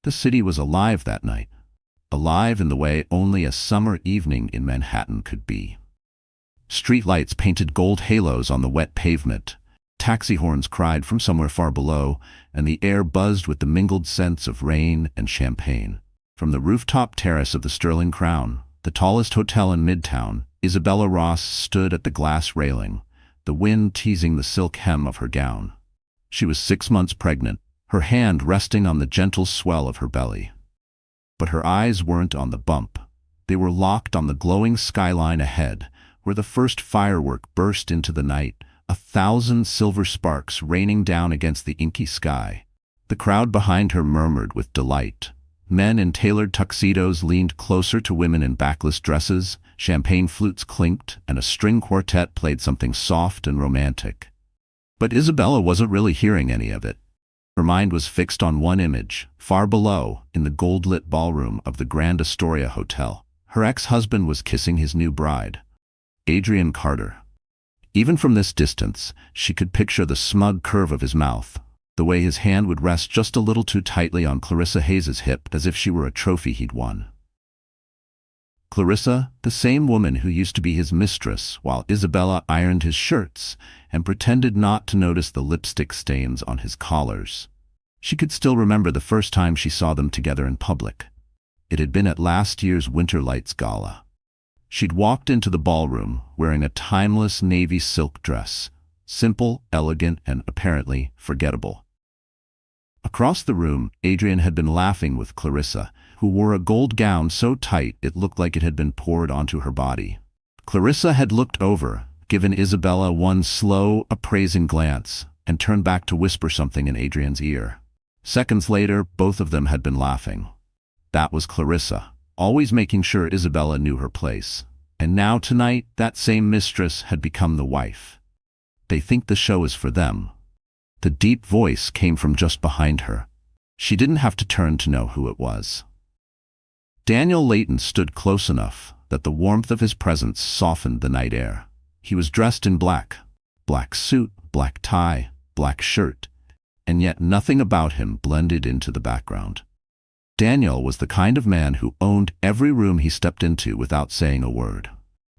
The city was alive that night, alive in the way only a summer evening in Manhattan could be. Street lights painted gold halos on the wet pavement, taxi horns cried from somewhere far below, and the air buzzed with the mingled scents of rain and champagne. From the rooftop terrace of the Sterling Crown, the tallest hotel in Midtown, Isabella Ross stood at the glass railing, the wind teasing the silk hem of her gown. She was 6 months pregnant, her hand resting on the gentle swell of her belly. But her eyes weren't on the bump. They were locked on the glowing skyline ahead, where the first firework burst into the night, 1,000 silver sparks raining down against the inky sky. The crowd behind her murmured with delight. Men in tailored tuxedos leaned closer to women in backless dresses, champagne flutes clinked, and a string quartet played something soft and romantic. But Isabella wasn't really hearing any of it. Her mind was fixed on one image, far below, in the gold-lit ballroom of the Grand Astoria Hotel. Her ex-husband was kissing his new bride, Adrian Carter. Even from this distance, she could picture the smug curve of his mouth, the way his hand would rest just a little too tightly on Clarissa Hayes's hip, as if she were a trophy he'd won. Clarissa, the same woman who used to be his mistress while Isabella ironed his shirts and pretended not to notice the lipstick stains on his collars. She could still remember the first time she saw them together in public. It had been at last year's Winter Lights Gala. She'd walked into the ballroom wearing a timeless navy silk dress, simple, elegant, and apparently forgettable. Across the room, Adrian had been laughing with Clarissa, who wore a gold gown so tight it looked like it had been poured onto her body. Clarissa had looked over, given Isabella one slow, appraising glance, and turned back to whisper something in Adrian's ear. Seconds later, both of them had been laughing. That was Clarissa, always making sure Isabella knew her place. And now tonight, that same mistress had become the wife. They think the show is for them. The deep voice came from just behind her. She didn't have to turn to know who it was. Daniel Layton stood close enough that the warmth of his presence softened the night air. He was dressed in black. Black suit, black tie, black shirt, and yet nothing about him blended into the background. Daniel was the kind of man who owned every room he stepped into without saying a word.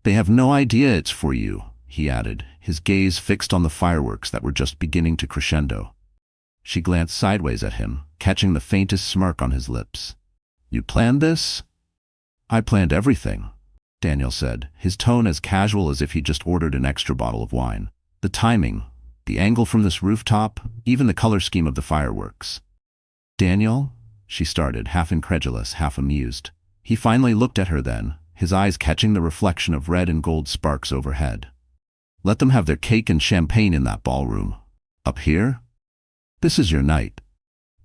"They have no idea it's for you," he added, his gaze fixed on the fireworks that were just beginning to crescendo. She glanced sideways at him, catching the faintest smirk on his lips. "You planned this?" "I planned everything," Daniel said, his tone as casual as if he just ordered an extra bottle of wine. "The timing, the angle from this rooftop, even the color scheme of the fireworks." "Daniel?" she started, half incredulous, half amused. He finally looked at her then, his eyes catching the reflection of red and gold sparks overhead. "Let them have their cake and champagne in that ballroom. Up here? This is your night.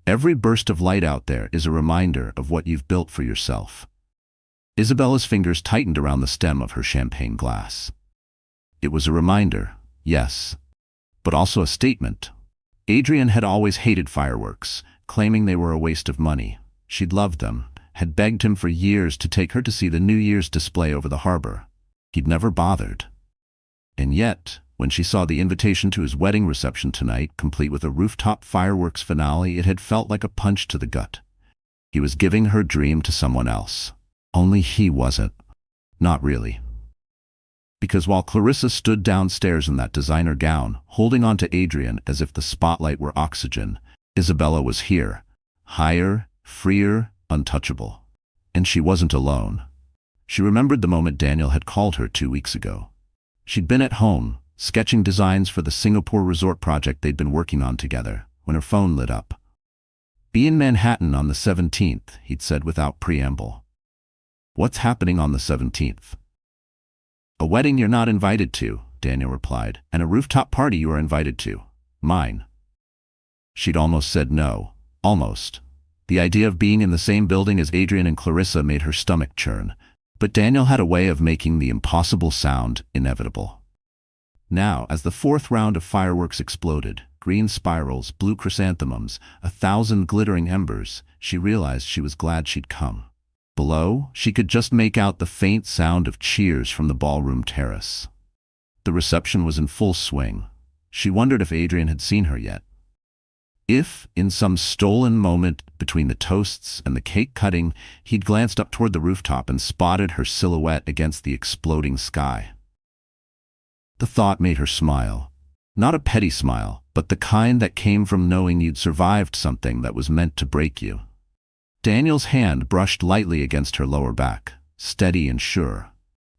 Every burst of light out there is a reminder of what you've built for yourself." Isabella's fingers tightened around the stem of her champagne glass. It was a reminder, yes, but also a statement. Adrian had always hated fireworks, claiming they were a waste of money. She'd loved them, had begged him for years to take her to see the New Year's display over the harbor. He'd never bothered. And yet, when she saw the invitation to his wedding reception tonight, complete with a rooftop fireworks finale, it had felt like a punch to the gut. He was giving her dream to someone else. Only he wasn't. Not really. Because while Clarissa stood downstairs in that designer gown, holding on to Adrian as if the spotlight were oxygen, Isabella was here, higher, freer, untouchable. And she wasn't alone. She remembered the moment Daniel had called her 2 weeks ago. She'd been at home, sketching designs for the Singapore resort project they'd been working on together, when her phone lit up. "Be in Manhattan on the 17th, he'd said without preamble. "What's happening on the 17th? "A wedding you're not invited to," Daniel replied, "and a rooftop party you are invited to. Mine." She'd almost said no. Almost. The idea of being in the same building as Adrian and Clarissa made her stomach churn, but Daniel had a way of making the impossible sound inevitable. Now, as the fourth round of fireworks exploded, green spirals, blue chrysanthemums, 1,000 glittering embers, she realized she was glad she'd come. Below, she could just make out the faint sound of cheers from the ballroom terrace. The reception was in full swing. She wondered if Adrian had seen her yet. If, in some stolen moment between the toasts and the cake cutting, he'd glanced up toward the rooftop and spotted her silhouette against the exploding sky. The thought made her smile. Not a petty smile, but the kind that came from knowing you'd survived something that was meant to break you. Daniel's hand brushed lightly against her lower back, steady and sure.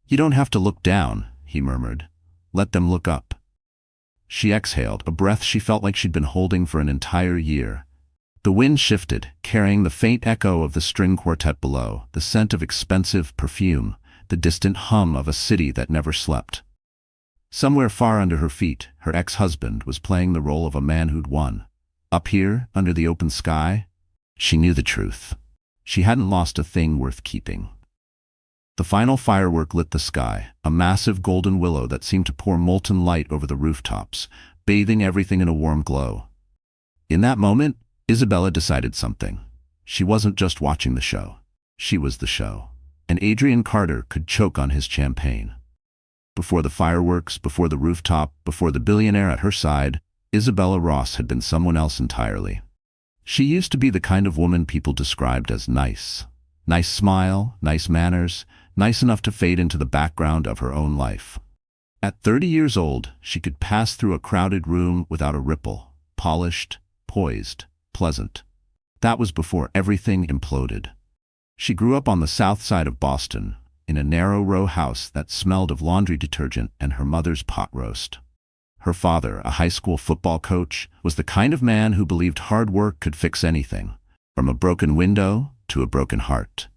"You don't have to look down," he murmured. "Let them look up." She exhaled, a breath she felt like she'd been holding for an entire year. The wind shifted, carrying the faint echo of the string quartet below, the scent of expensive perfume, the distant hum of a city that never slept. Somewhere far under her feet, her ex-husband was playing the role of a man who'd won. Up here, under the open sky, she knew the truth. She hadn't lost a thing worth keeping. The final firework lit the sky, a massive golden willow that seemed to pour molten light over the rooftops, bathing everything in a warm glow. In that moment, Isabella decided something. She wasn't just watching the show. She was the show. And Adrian Carter could choke on his champagne. Before the fireworks, before the rooftop, before the billionaire at her side, Isabella Ross had been someone else entirely. She used to be the kind of woman people described as nice. Nice smile, nice manners, nice enough to fade into the background of her own life. At 30 years old, she could pass through a crowded room without a ripple, polished, poised, pleasant. That was before everything imploded. She grew up on the south side of Boston, in a narrow row house that smelled of laundry detergent and her mother's pot roast. Her father, a high school football coach, was the kind of man who believed hard work could fix anything, from a broken window to a broken heart.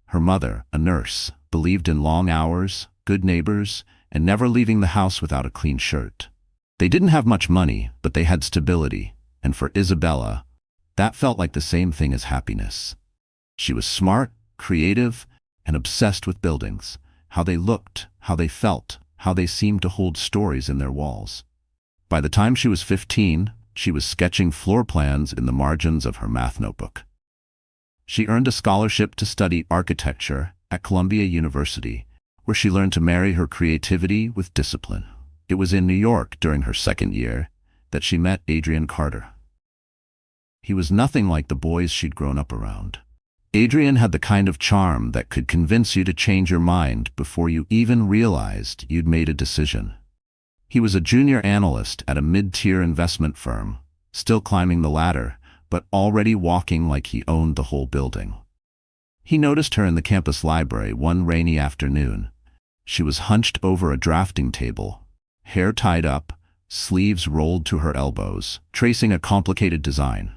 Her mother, a nurse, believed in long hours, good neighbors, and never leaving the house without a clean shirt. They didn't have much money, but they had stability, and for Isabella, that felt like the same thing as happiness. She was smart, creative, and obsessed with buildings, how they looked, how they felt, how they seemed to hold stories in their walls. By the time she was 15, she was sketching floor plans in the margins of her math notebook. She earned a scholarship to study architecture at Columbia University, where she learned to marry her creativity with discipline. It was in New York during her second year that she met Adrian Carter. He was nothing like the boys she'd grown up around. Adrian had the kind of charm that could convince you to change your mind before you even realized you'd made a decision. He was a junior analyst at a mid-tier investment firm, still climbing the ladder, but already walking like he owned the whole building. He noticed her in the campus library one rainy afternoon. She was hunched over a drafting table, hair tied up, sleeves rolled to her elbows, tracing a complicated design.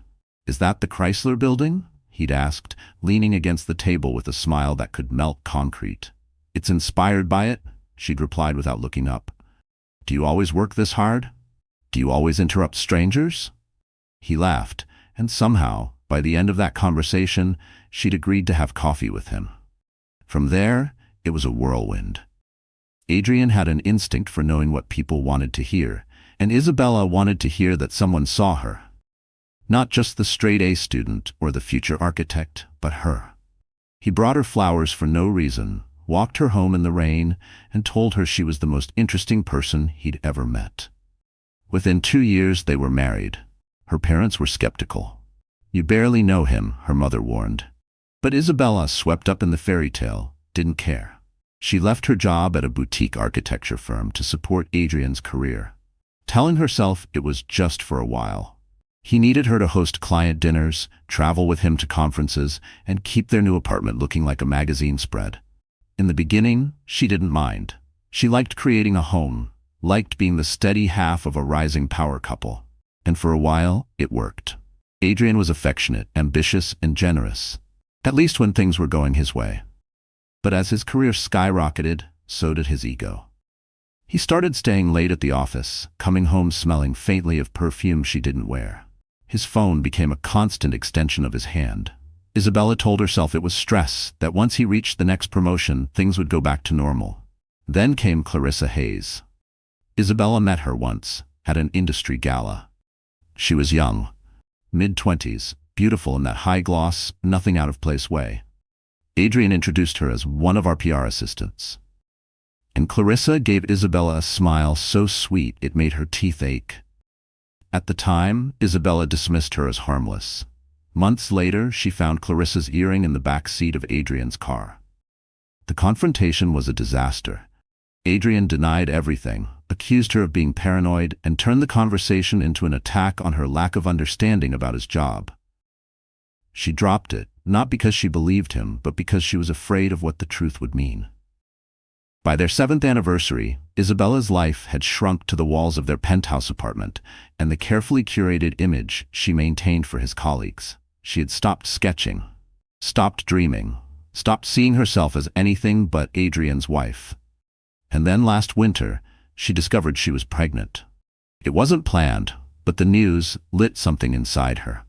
"Is that the Chrysler Building?" he'd asked, leaning against the table with a smile that could melt concrete. "It's inspired by it," she'd replied without looking up. "Do you always work this hard? Do you always interrupt strangers?" He laughed, and somehow, by the end of that conversation, she'd agreed to have coffee with him. From there, it was a whirlwind. Adrian had an instinct for knowing what people wanted to hear, and Isabella wanted to hear that someone saw her. Not just the straight-A student or the future architect, but her. He brought her flowers for no reason, walked her home in the rain, and told her she was the most interesting person he'd ever met. Within 2 years, they were married. Her parents were skeptical. "You barely know him," her mother warned. But Isabella, swept up in the fairy tale, didn't care. She left her job at a boutique architecture firm to support Adrian's career, telling herself it was just for a while. He needed her to host client dinners, travel with him to conferences, and keep their new apartment looking like a magazine spread. In the beginning, she didn't mind. She liked creating a home, liked being the steady half of a rising power couple. And for a while, it worked. Adrian was affectionate, ambitious, and generous, at least when things were going his way. But as his career skyrocketed, so did his ego. He started staying late at the office, coming home smelling faintly of perfume she didn't wear. His phone became a constant extension of his hand. Isabella told herself it was stress, that once he reached the next promotion, things would go back to normal. Then came Clarissa Hayes. Isabella met her once, at an industry gala. She was young, mid-20s, beautiful in that high-gloss, nothing-out-of-place way. Adrian introduced her as one of our PR assistants. And Clarissa gave Isabella a smile so sweet it made her teeth ache. At the time, Isabella dismissed her as harmless. Months later, she found Clarissa's earring in the back seat of Adrian's car. The confrontation was a disaster. Adrian denied everything, accused her of being paranoid, and turned the conversation into an attack on her lack of understanding about his job. She dropped it, not because she believed him, but because she was afraid of what the truth would mean. By their 7th anniversary, Isabella's life had shrunk to the walls of their penthouse apartment and the carefully curated image she maintained for his colleagues. She had stopped sketching, stopped dreaming, stopped seeing herself as anything but Adrian's wife. And then last winter, she discovered she was pregnant. It wasn't planned, but the news lit something inside her.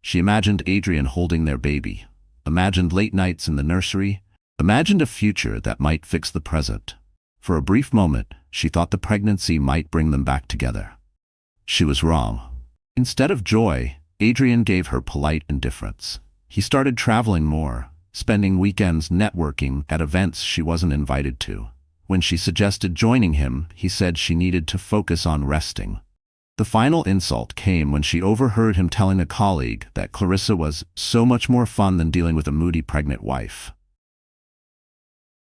She imagined Adrian holding their baby, imagined late nights in the nursery, imagined a future that might fix the present. For a brief moment, she thought the pregnancy might bring them back together. She was wrong. Instead of joy, Adrian gave her polite indifference. He started traveling more, spending weekends networking at events she wasn't invited to. When she suggested joining him, he said she needed to focus on resting. The final insult came when she overheard him telling a colleague that Clarissa was so much more fun than dealing with a moody pregnant wife.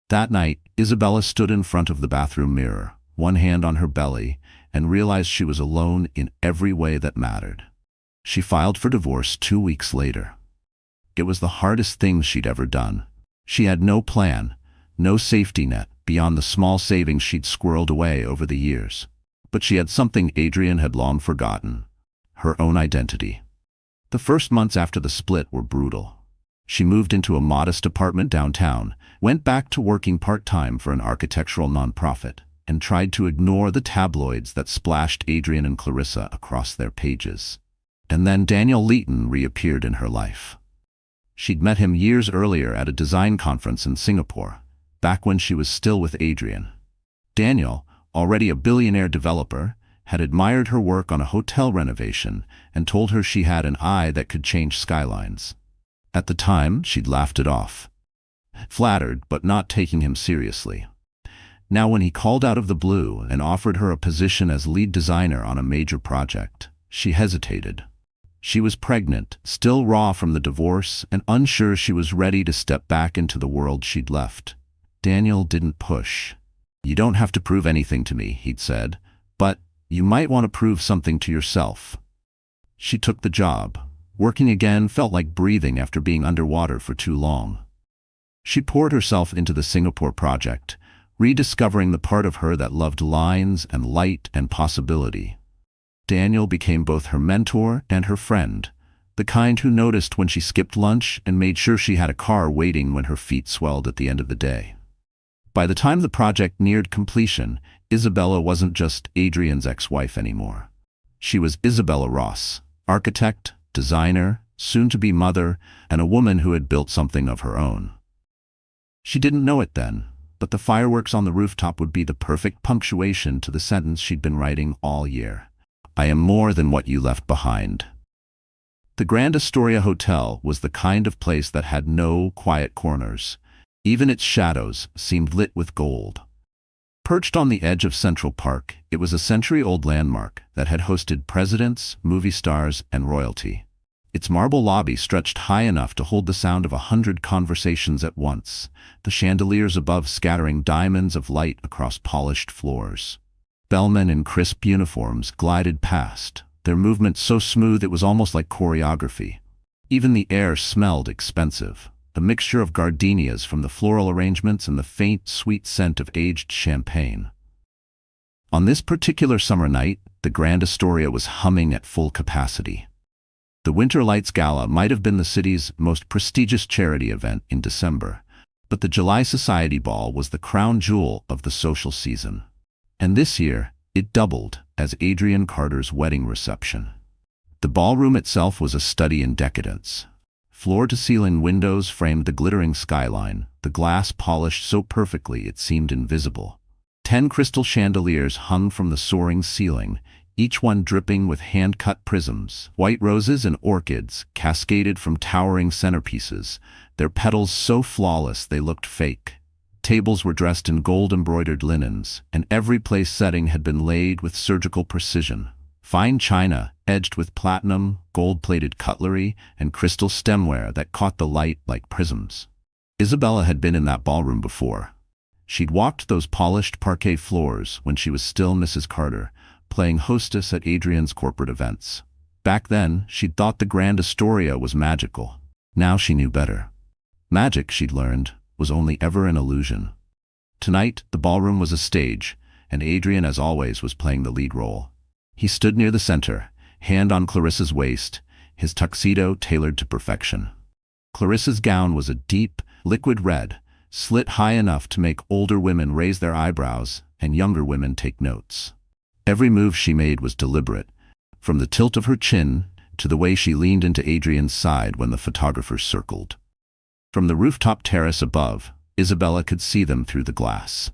That night, Isabella stood in front of the bathroom mirror, one hand on her belly, and realized she was alone in every way that mattered. She filed for divorce 2 weeks later. It was the hardest thing she'd ever done. She had no plan, no safety net beyond the small savings she'd squirreled away over the years. But she had something Adrian had long forgotten: her own identity. The first months after the split were brutal. She moved into a modest apartment downtown, went back to working part-time for an architectural nonprofit, and tried to ignore the tabloids that splashed Adrian and Clarissa across their pages. And then Daniel Leighton reappeared in her life. She'd met him years earlier at a design conference in Singapore, back when she was still with Adrian. Daniel, already a billionaire developer, had admired her work on a hotel renovation and told her she had an eye that could change skylines. At the time, she'd laughed it off, flattered but not taking him seriously. Now when he called out of the blue and offered her a position as lead designer on a major project, she hesitated. She was pregnant, still raw from the divorce, and unsure she was ready to step back into the world she'd left. Daniel didn't push. "You don't have to prove anything to me," he'd said, "but you might want to prove something to yourself." She took the job. Working again felt like breathing after being underwater for too long. She poured herself into the Singapore project, rediscovering the part of her that loved lines and light and possibility. Daniel became both her mentor and her friend, the kind who noticed when she skipped lunch and made sure she had a car waiting when her feet swelled at the end of the day. By the time the project neared completion, Isabella wasn't just Adrian's ex-wife anymore. She was Isabella Ross, architect, designer, soon-to-be mother, and a woman who had built something of her own. She didn't know it then, but the fireworks on the rooftop would be the perfect punctuation to the sentence she'd been writing all year. "I am more than what you left behind." The Grand Astoria Hotel was the kind of place that had no quiet corners. Even its shadows seemed lit with gold. Perched on the edge of Central Park, it was a century-old landmark that had hosted presidents, movie stars, and royalty. Its marble lobby stretched high enough to hold the sound of 100 conversations at once, the chandeliers above scattering diamonds of light across polished floors. Bellmen in crisp uniforms glided past, their movement so smooth it was almost like choreography. Even the air smelled expensive, a mixture of gardenias from the floral arrangements and the faint, sweet scent of aged champagne. On this particular summer night, the Grand Astoria was humming at full capacity. The Winter Lights Gala might have been the city's most prestigious charity event in December, but the July Society Ball was the crown jewel of the social season. And this year, it doubled as Adrian Carter's wedding reception. The ballroom itself was a study in decadence. Floor-to-ceiling windows framed the glittering skyline, the glass polished so perfectly it seemed invisible. 10 crystal chandeliers hung from the soaring ceiling, each one dripping with hand-cut prisms. White roses and orchids cascaded from towering centerpieces, their petals so flawless they looked fake. Tables were dressed in gold-embroidered linens, and every place setting had been laid with surgical precision. Fine china, edged with platinum, gold-plated cutlery, and crystal stemware that caught the light like prisms. Isabella had been in that ballroom before. She'd walked those polished parquet floors when she was still Mrs. Carter, playing hostess at Adrian's corporate events. Back then, she'd thought the Grand Astoria was magical. Now she knew better. Magic, she'd learned, was only ever an illusion. Tonight, the ballroom was a stage, and Adrian, as always, was playing the lead role. He stood near the center, hand on Clarissa's waist, his tuxedo tailored to perfection. Clarissa's gown was a deep, liquid red, slit high enough to make older women raise their eyebrows and younger women take notes. Every move she made was deliberate, from the tilt of her chin to the way she leaned into Adrian's side when the photographers circled. From the rooftop terrace above, Isabella could see them through the glass.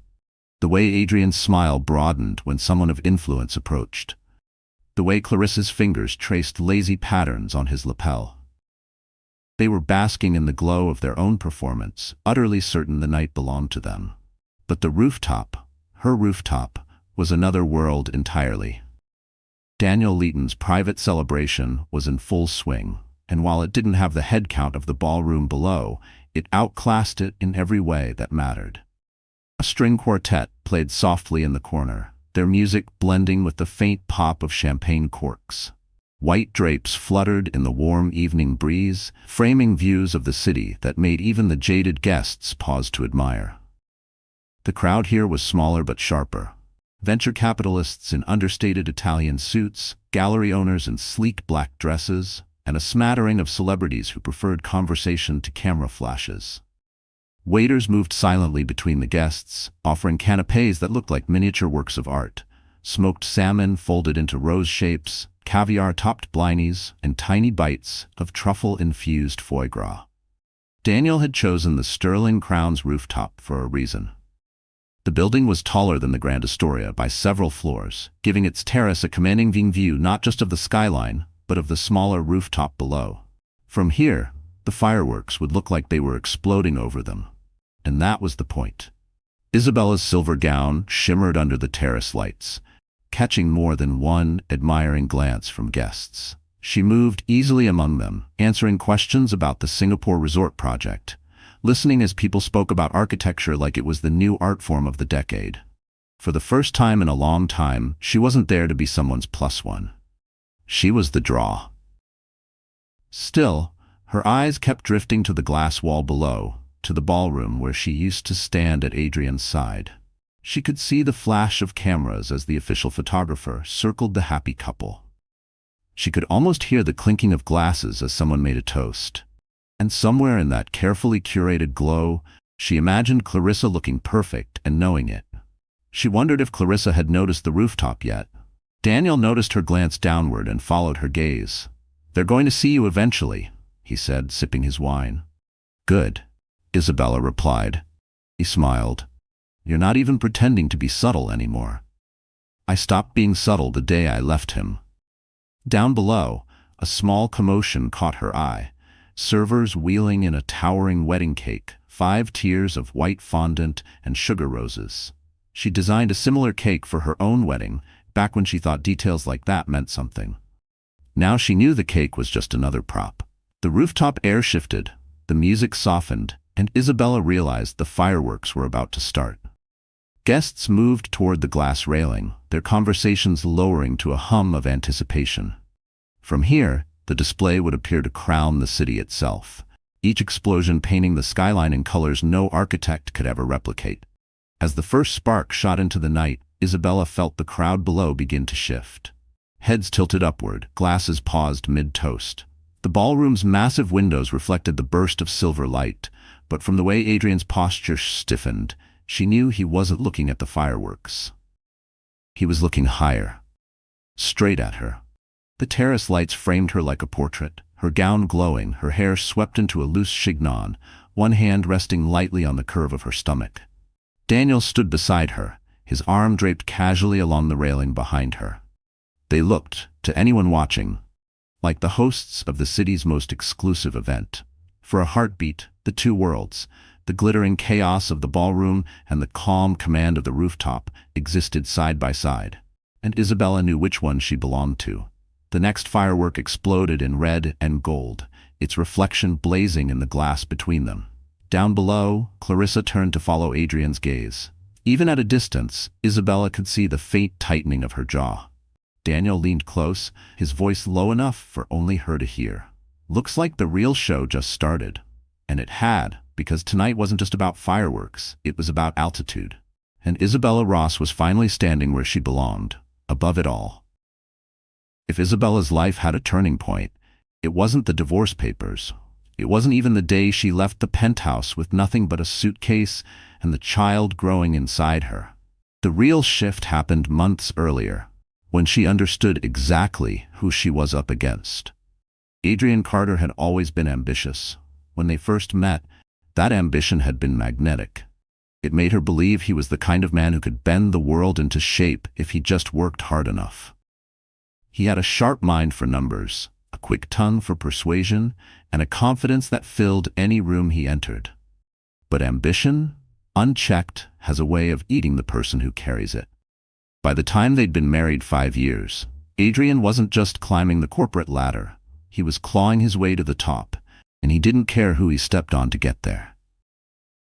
The way Adrian's smile broadened when someone of influence approached. The way Clarissa's fingers traced lazy patterns on his lapel. They were basking in the glow of their own performance, utterly certain the night belonged to them. But the rooftop, her rooftop, was another world entirely. Daniel Leighton's private celebration was in full swing, and while it didn't have the head count of the ballroom below, it outclassed it in every way that mattered. A string quartet played softly in the corner, their music blending with the faint pop of champagne corks. White drapes fluttered in the warm evening breeze, framing views of the city that made even the jaded guests pause to admire. The crowd here was smaller but sharper. Venture capitalists in understated Italian suits, gallery owners in sleek black dresses, and a smattering of celebrities who preferred conversation to camera flashes. Waiters moved silently between the guests, offering canapés that looked like miniature works of art, smoked salmon folded into rose shapes, caviar-topped blinis, and tiny bites of truffle-infused foie gras. Daniel had chosen the Sterling Crown's rooftop for a reason. The building was taller than the Grand Astoria by several floors, giving its terrace a commanding view not just of the skyline, but of the smaller rooftop below. From here, the fireworks would look like they were exploding over them. And that was the point. Isabella's silver gown shimmered under the terrace lights, catching more than one admiring glance from guests. She moved easily among them, answering questions about the Singapore resort project, listening as people spoke about architecture like it was the new art form of the decade. For the first time in a long time, she wasn't there to be someone's plus one. She was the draw. Still, her eyes kept drifting to the glass wall below, to the ballroom where she used to stand at Adrian's side. She could see the flash of cameras as the official photographer circled the happy couple. She could almost hear the clinking of glasses as someone made a toast. And somewhere in that carefully curated glow, she imagined Clarissa looking perfect and knowing it. She wondered if Clarissa had noticed the rooftop yet. Daniel noticed her glance downward and followed her gaze. "They're going to see you eventually," he said, sipping his wine. "Good," Isabella replied. He smiled. "You're not even pretending to be subtle anymore." "I stopped being subtle the day I left him." Down below, a small commotion caught her eye. Servers wheeling in a towering wedding cake, 5 tiers of white fondant and sugar roses. She designed a similar cake for her own wedding, back when she thought details like that meant something. Now she knew the cake was just another prop. The rooftop air shifted, the music softened, and Isabella realized the fireworks were about to start. Guests moved toward the glass railing, their conversations lowering to a hum of anticipation. From here, the display would appear to crown the city itself, each explosion painting the skyline in colors no architect could ever replicate. As the first spark shot into the night, Isabella felt the crowd below begin to shift. Heads tilted upward, glasses paused mid-toast. The ballroom's massive windows reflected the burst of silver light, but from the way Adrian's posture stiffened, she knew he wasn't looking at the fireworks. He was looking higher, straight at her. The terrace lights framed her like a portrait, her gown glowing, her hair swept into a loose chignon, one hand resting lightly on the curve of her stomach. Daniel stood beside her, his arm draped casually along the railing behind her. They looked, to anyone watching, like the hosts of the city's most exclusive event. For a heartbeat, the two worlds, the glittering chaos of the ballroom and the calm command of the rooftop, existed side by side. and Isabella knew which one she belonged to. The next firework exploded in red and gold, its reflection blazing in the glass between them. Down below, Clarissa turned to follow Adrian's gaze. Even at a distance, Isabella could see the faint tightening of her jaw. Daniel leaned close, his voice low enough for only her to hear. "Looks like the real show just started." And it had, because tonight wasn't just about fireworks, it was about altitude. And Isabella Ross was finally standing where she belonged, above it all. If Isabella's life had a turning point, it wasn't the divorce papers. It wasn't even the day she left the penthouse with nothing but a suitcase and the child growing inside her. The real shift happened months earlier, when she understood exactly who she was up against. Adrian Carter had always been ambitious. When they first met, that ambition had been magnetic. It made her believe he was the kind of man who could bend the world into shape if he just worked hard enough. He had a sharp mind for numbers, a quick tongue for persuasion, and a confidence that filled any room he entered. But ambition, unchecked, has a way of eating the person who carries it. By the time they'd been married 5 years, Adrian wasn't just climbing the corporate ladder. He was clawing his way to the top, and he didn't care who he stepped on to get there.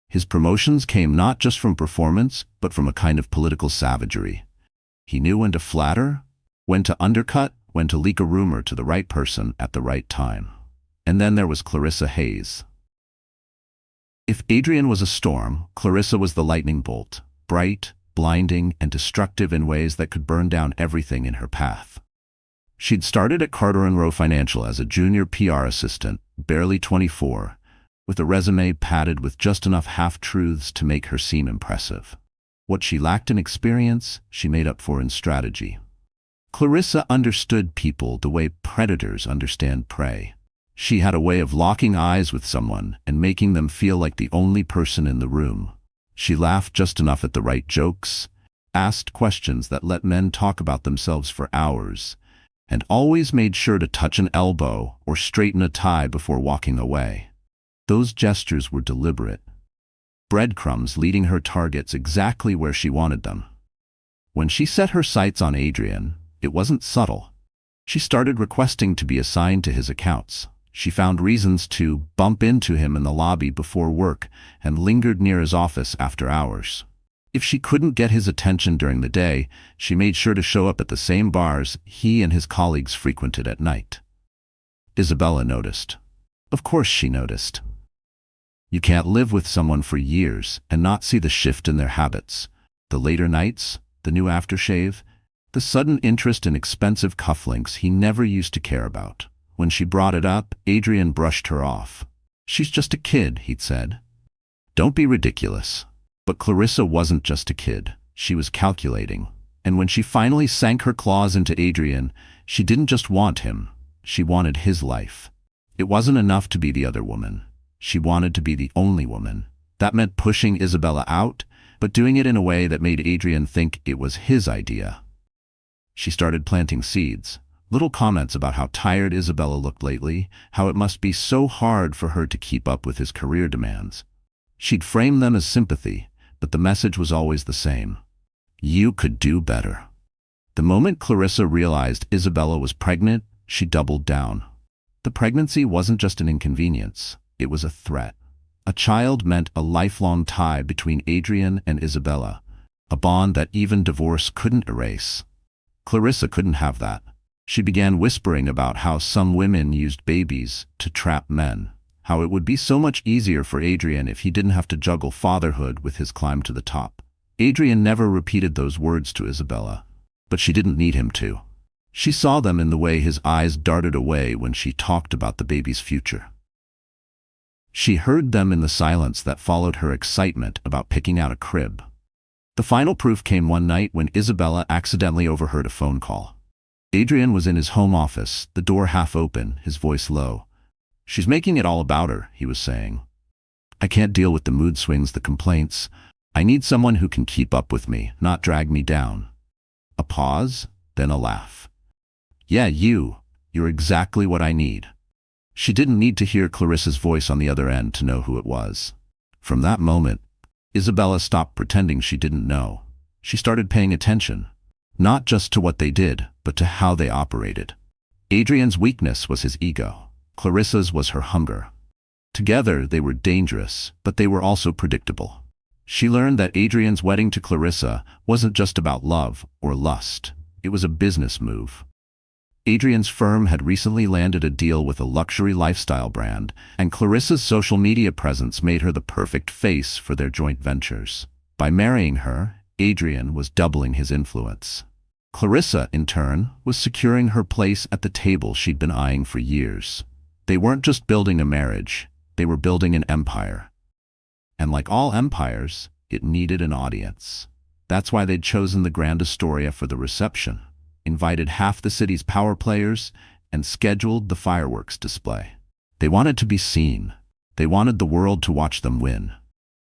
His promotions came not just from performance, but from a kind of political savagery. He knew when to flatter, when to undercut, when to leak a rumor to the right person at the right time. And then there was Clarissa Hayes. If Adrian was a storm, Clarissa was the lightning bolt, bright, blinding, and destructive in ways that could burn down everything in her path. She'd started at Carter & Rowe Financial as a junior PR assistant, barely 24, with a resume padded with just enough half-truths to make her seem impressive. What she lacked in experience, she made up for in strategy. Clarissa understood people the way predators understand prey. She had a way of locking eyes with someone and making them feel like the only person in the room. She laughed just enough at the right jokes, asked questions that let men talk about themselves for hours, and always made sure to touch an elbow or straighten a tie before walking away. Those gestures were deliberate, breadcrumbs leading her targets exactly where she wanted them. When she set her sights on Adrian, it wasn't subtle. She started requesting to be assigned to his accounts. She found reasons to bump into him in the lobby before work and lingered near his office after hours. If she couldn't get his attention during the day, she made sure to show up at the same bars he and his colleagues frequented at night. Isabella noticed. Of course she noticed. You can't live with someone for years and not see the shift in their habits. The later nights, the new aftershave, the sudden interest in expensive cufflinks he never used to care about. When she brought it up, Adrian brushed her off. "She's just a kid," he'd said. "Don't be ridiculous." But Clarissa wasn't just a kid. She was calculating. And when she finally sank her claws into Adrian, she didn't just want him. She wanted his life. It wasn't enough to be the other woman. She wanted to be the only woman. That meant pushing Isabella out, but doing it in a way that made Adrian think it was his idea. She started planting seeds. Little comments about how tired Isabella looked lately, how it must be so hard for her to keep up with his career demands. She'd frame them as sympathy, but the message was always the same. You could do better. The moment Clarissa realized Isabella was pregnant, she doubled down. The pregnancy wasn't just an inconvenience, it was a threat. A child meant a lifelong tie between Adrian and Isabella, a bond that even divorce couldn't erase. Clarissa couldn't have that. She began whispering about how some women used babies to trap men, how it would be so much easier for Adrian if he didn't have to juggle fatherhood with his climb to the top. Adrian never repeated those words to Isabella, but she didn't need him to. She saw them in the way his eyes darted away when she talked about the baby's future. She heard them in the silence that followed her excitement about picking out a crib. The final proof came one night when Isabella accidentally overheard a phone call. Adrian was in his home office, the door half open, his voice low. "She's making it all about her," he was saying. "I can't deal with the mood swings, the complaints. I need someone who can keep up with me, not drag me down." A pause, then a laugh. "Yeah, you're exactly what I need." She didn't need to hear Clarissa's voice on the other end to know who it was. From that moment, Isabella stopped pretending she didn't know. She started paying attention. Not just to what they did, but to how they operated. Adrian's weakness was his ego. Clarissa's was her hunger. Together, they were dangerous, but they were also predictable. She learned that Adrian's wedding to Clarissa wasn't just about love or lust. It was a business move. Adrian's firm had recently landed a deal with a luxury lifestyle brand, and Clarissa's social media presence made her the perfect face for their joint ventures. By marrying her, Adrian was doubling his influence. Clarissa, in turn, was securing her place at the table she'd been eyeing for years. They weren't just building a marriage, they were building an empire. And like all empires, it needed an audience. That's why they'd chosen the Grand Astoria for the reception, invited half the city's power players, and scheduled the fireworks display. They wanted to be seen. They wanted the world to watch them win.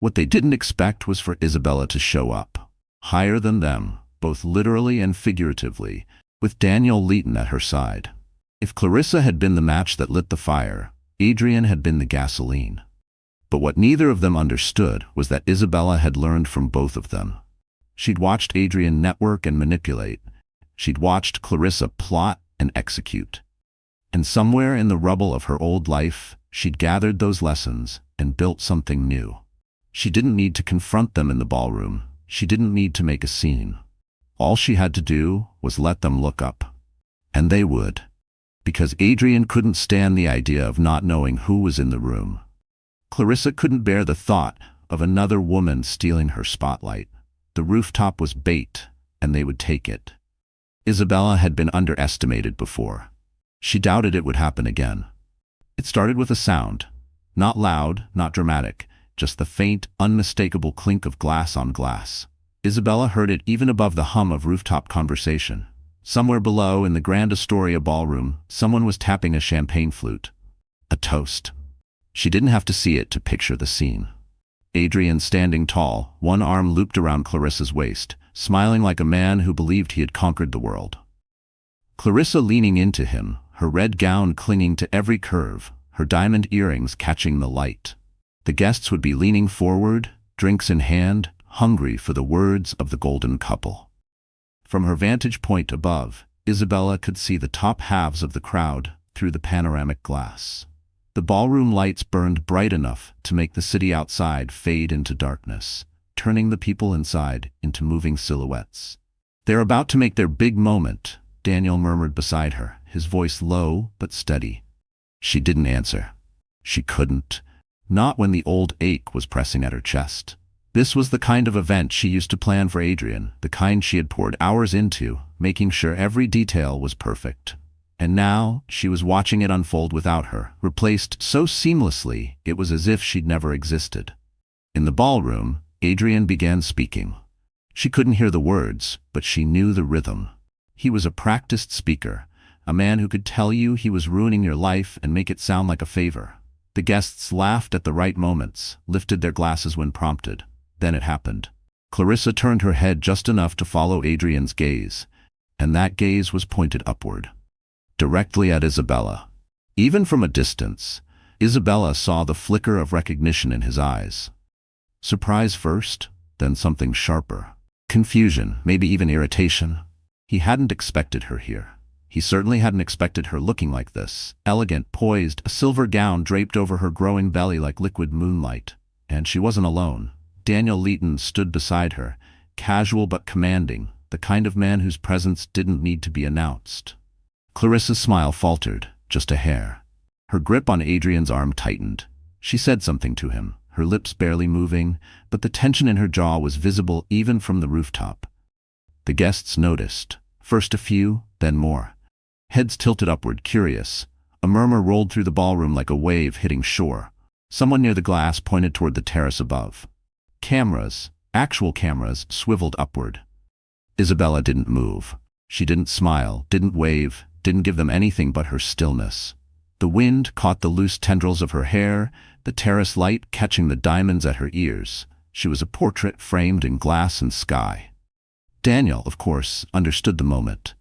What they didn't expect was for Isabella to show up, higher than them, both literally and figuratively, with Daniel Leighton at her side. If Clarissa had been the match that lit the fire, Adrian had been the gasoline. But what neither of them understood was that Isabella had learned from both of them. She'd watched Adrian network and manipulate. She'd watched Clarissa plot and execute. And somewhere in the rubble of her old life, she'd gathered those lessons and built something new. She didn't need to confront them in the ballroom. She didn't need to make a scene. All she had to do was let them look up. And they would. Because Adrian couldn't stand the idea of not knowing who was in the room. Clarissa couldn't bear the thought of another woman stealing her spotlight. The rooftop was bait, and they would take it. Isabella had been underestimated before. She doubted it would happen again. It started with a sound. Not loud, not dramatic, just the faint, unmistakable clink of glass on glass. Isabella heard it even above the hum of rooftop conversation. Somewhere below, in the Grand Astoria ballroom, someone was tapping a champagne flute. A toast. She didn't have to see it to picture the scene. Adrian standing tall, one arm looped around Clarissa's waist, smiling like a man who believed he had conquered the world. Clarissa leaning into him, her red gown clinging to every curve, her diamond earrings catching the light. The guests would be leaning forward, drinks in hand, hungry for the words of the golden couple. From her vantage point above, Isabella could see the top halves of the crowd through the panoramic glass. The ballroom lights burned bright enough to make the city outside fade into darkness, turning the people inside into moving silhouettes. "They're about to make their big moment," Daniel murmured beside her, his voice low but steady. She didn't answer. She couldn't. Not when the old ache was pressing at her chest. This was the kind of event she used to plan for Adrian, the kind she had poured hours into, making sure every detail was perfect. And now, she was watching it unfold without her, replaced so seamlessly it was as if she'd never existed. In the ballroom, Adrian began speaking. She couldn't hear the words, but she knew the rhythm. He was a practiced speaker, a man who could tell you he was ruining your life and make it sound like a favor. The guests laughed at the right moments, lifted their glasses when prompted. Then it happened. Clarissa turned her head just enough to follow Adrian's gaze, and that gaze was pointed upward, directly at Isabella. Even from a distance, Isabella saw the flicker of recognition in his eyes. Surprise first, then something sharper. Confusion, maybe even irritation. He hadn't expected her here. He certainly hadn't expected her looking like this, elegant, poised, a silver gown draped over her growing belly like liquid moonlight. And she wasn't alone. Daniel Leighton stood beside her, casual but commanding, the kind of man whose presence didn't need to be announced. Clarissa's smile faltered, just a hair. Her grip on Adrian's arm tightened. She said something to him, her lips barely moving, but the tension in her jaw was visible even from the rooftop. The guests noticed, first a few, then more. Heads tilted upward, curious. A murmur rolled through the ballroom like a wave hitting shore. Someone near the glass pointed toward the terrace above. Cameras, actual cameras, swiveled upward. Isabella didn't move. She didn't smile, didn't wave, didn't give them anything but her stillness. The wind caught the loose tendrils of her hair, the terrace light catching the diamonds at her ears. She was a portrait framed in glass and sky. Daniel, of course, understood the moment.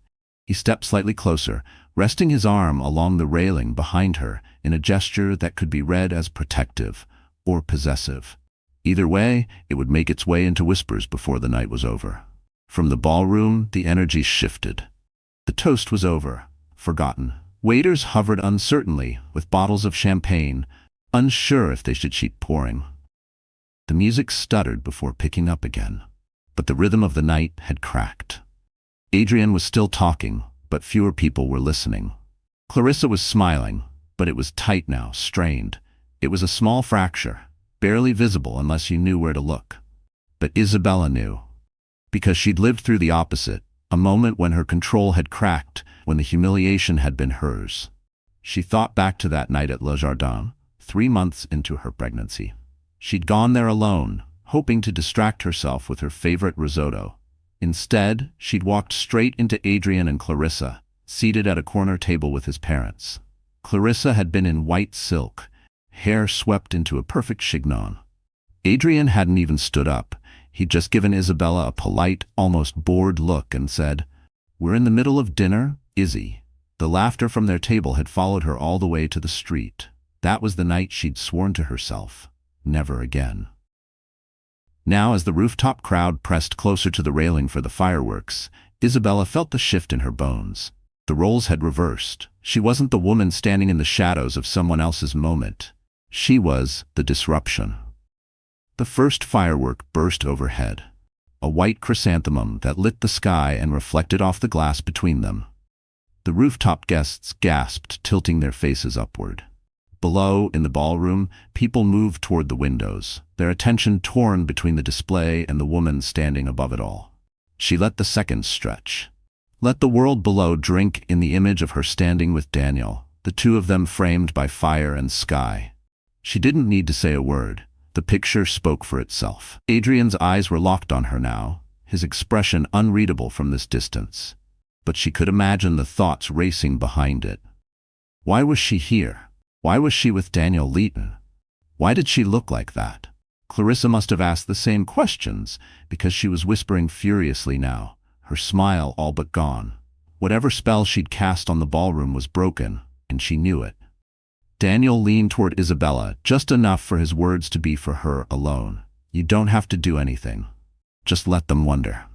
He stepped slightly closer, resting his arm along the railing behind her in a gesture that could be read as protective or possessive. Either way, it would make its way into whispers before the night was over. From the ballroom, the energy shifted. The toast was over, forgotten. Waiters hovered uncertainly with bottles of champagne, unsure if they should keep pouring. The music stuttered before picking up again, but the rhythm of the night had cracked. Adrian was still talking, but fewer people were listening. Clarissa was smiling, but it was tight now, strained. It was a small fracture, barely visible unless you knew where to look. But Isabella knew, because she'd lived through the opposite, a moment when her control had cracked, when the humiliation had been hers. She thought back to that night at Le Jardin, 3 months into her pregnancy. She'd gone there alone, hoping to distract herself with her favorite risotto. Instead, she'd walked straight into Adrian and Clarissa, seated at a corner table with his parents. Clarissa had been in white silk, hair swept into a perfect chignon. Adrian hadn't even stood up. He'd just given Isabella a polite, almost bored look and said, "We're in the middle of dinner, Izzy." The laughter from their table had followed her all the way to the street. That was the night she'd sworn to herself, never again. Now, as the rooftop crowd pressed closer to the railing for the fireworks, Isabella felt the shift in her bones. The roles had reversed. She wasn't the woman standing in the shadows of someone else's moment. She was the disruption. The first firework burst overhead, a white chrysanthemum that lit the sky and reflected off the glass between them. The rooftop guests gasped, tilting their faces upward. Below, in the ballroom, people moved toward the windows, their attention torn between the display and the woman standing above it all. She let the seconds stretch. Let the world below drink in the image of her standing with Daniel, the two of them framed by fire and sky. She didn't need to say a word. The picture spoke for itself. Adrian's eyes were locked on her now, his expression unreadable from this distance. But she could imagine the thoughts racing behind it. Why was she here? Why was she with Daniel Leighton? Why did she look like that? Clarissa must have asked the same questions, because she was whispering furiously now, her smile all but gone. Whatever spell she'd cast on the ballroom was broken, and she knew it. Daniel leaned toward Isabella, just enough for his words to be for her alone. "You don't have to do anything. Just let them wonder."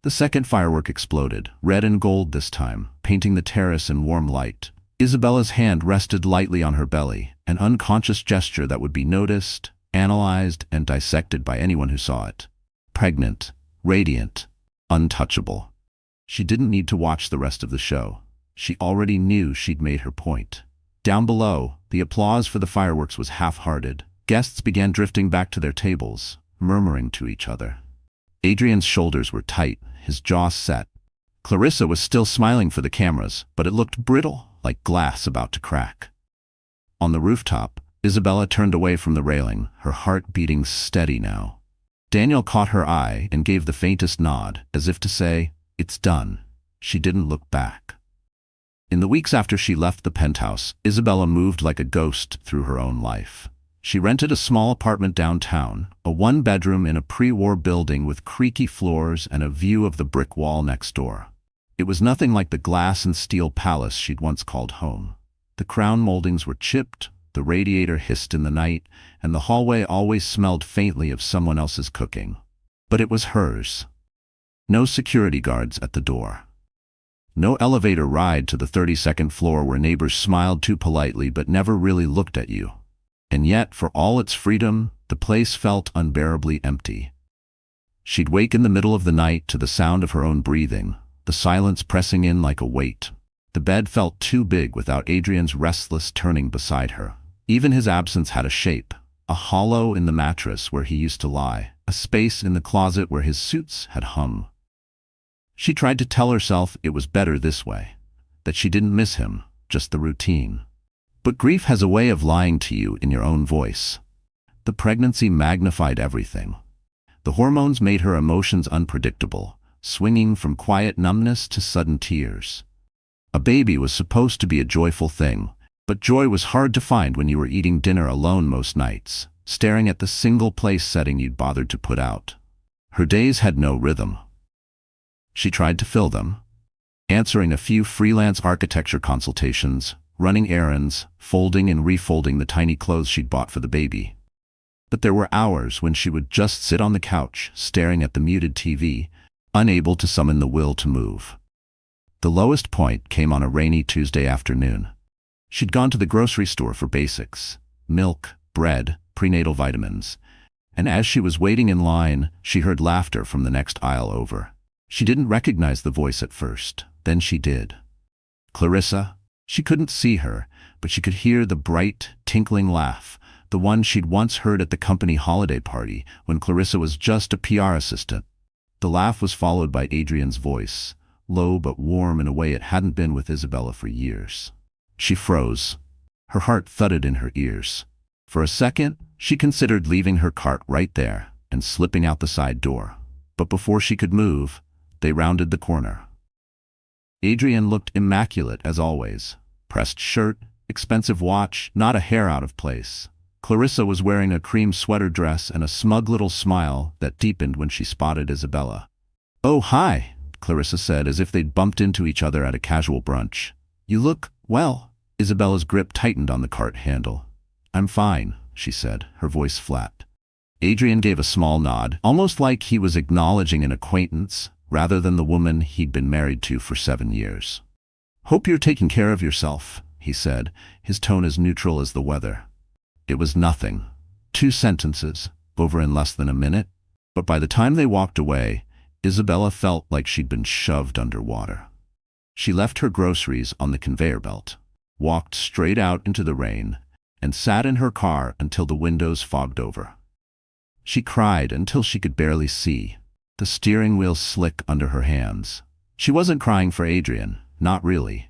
The second firework exploded, red and gold this time, painting the terrace in warm light. Isabella's hand rested lightly on her belly, an unconscious gesture that would be noticed, analyzed, and dissected by anyone who saw it. Pregnant, radiant, untouchable. She didn't need to watch the rest of the show. She already knew she'd made her point. Down below, the applause for the fireworks was half-hearted. Guests began drifting back to their tables, murmuring to each other. Adrian's shoulders were tight, his jaw set. Clarissa was still smiling for the cameras, but it looked brittle, like glass about to crack. On the rooftop, Isabella turned away from the railing, her heart beating steady now. Daniel caught her eye and gave the faintest nod, as if to say, "It's done." She didn't look back. In the weeks after she left the penthouse, Isabella moved like a ghost through her own life. She rented a small apartment downtown, a one-bedroom in a pre-war building with creaky floors and a view of the brick wall next door. It was nothing like the glass and steel palace she'd once called home. The crown moldings were chipped, the radiator hissed in the night, and the hallway always smelled faintly of someone else's cooking. But it was hers. No security guards at the door. No elevator ride to the 32nd floor where neighbors smiled too politely but never really looked at you. And yet, for all its freedom, the place felt unbearably empty. She'd wake in the middle of the night to the sound of her own breathing, the silence pressing in like a weight. The bed felt too big without Adrian's restless turning beside her. Even his absence had a shape, a hollow in the mattress where he used to lie, a space in the closet where his suits had hung. She tried to tell herself it was better this way, that she didn't miss him, just the routine. But grief has a way of lying to you in your own voice. The pregnancy magnified everything. The hormones made her emotions unpredictable, swinging from quiet numbness to sudden tears. A baby was supposed to be a joyful thing, but joy was hard to find when you were eating dinner alone most nights, staring at the single place setting you'd bothered to put out. Her days had no rhythm. She tried to fill them, answering a few freelance architecture consultations, running errands, folding and refolding the tiny clothes she'd bought for the baby. But there were hours when she would just sit on the couch, staring at the muted TV, unable to summon the will to move. The lowest point came on a rainy Tuesday afternoon. She'd gone to the grocery store for basics: milk, bread, prenatal vitamins. And as she was waiting in line, she heard laughter from the next aisle over. She didn't recognize the voice at first. Then she did. Clarissa? She couldn't see her, but she could hear the bright, tinkling laugh, the one she'd once heard at the company holiday party when Clarissa was just a PR assistant. The laugh was followed by Adrian's voice, low but warm in a way it hadn't been with Isabella for years. She froze. Her heart thudded in her ears. For a second, she considered leaving her cart right there and slipping out the side door. But before she could move, they rounded the corner. Adrian looked immaculate as always. Pressed shirt, expensive watch, not a hair out of place. Clarissa was wearing a cream sweater dress and a smug little smile that deepened when she spotted Isabella. "Oh, hi," Clarissa said, as if they'd bumped into each other at a casual brunch. "You look, well." Isabella's grip tightened on the cart handle. "I'm fine," she said, her voice flat. Adrian gave a small nod, almost like he was acknowledging an acquaintance rather than the woman he'd been married to for 7 years. "Hope you're taking care of yourself," he said, his tone as neutral as the weather. It was nothing. 2 sentences, over in less than a minute. But by the time they walked away, Isabella felt like she'd been shoved underwater. She left her groceries on the conveyor belt, walked straight out into the rain, and sat in her car until the windows fogged over. She cried until she could barely see, the steering wheel slick under her hands. She wasn't crying for Adrian, not really.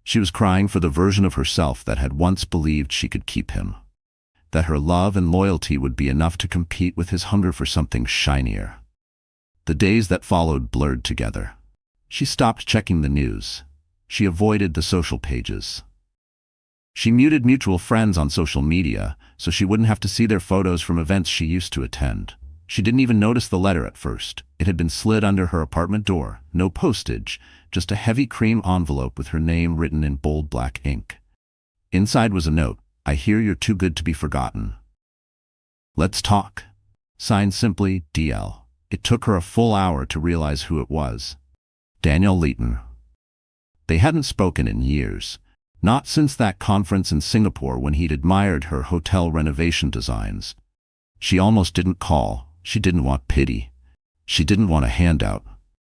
She was crying for the version of herself that had once believed she could keep him, that her love and loyalty would be enough to compete with his hunger for something shinier. The days that followed blurred together. She stopped checking the news. She avoided the social pages. She muted mutual friends on social media so she wouldn't have to see their photos from events she used to attend. She didn't even notice the letter at first. It had been slid under her apartment door. No postage, just a heavy cream envelope with her name written in bold black ink. Inside was a note: "I hear you're too good to be forgotten. Let's talk." Signed simply, DL. It took her a full hour to realize who it was. Daniel Leighton. They hadn't spoken in years. Not since that conference in Singapore when he'd admired her hotel renovation designs. She almost didn't call. She didn't want pity. She didn't want a handout.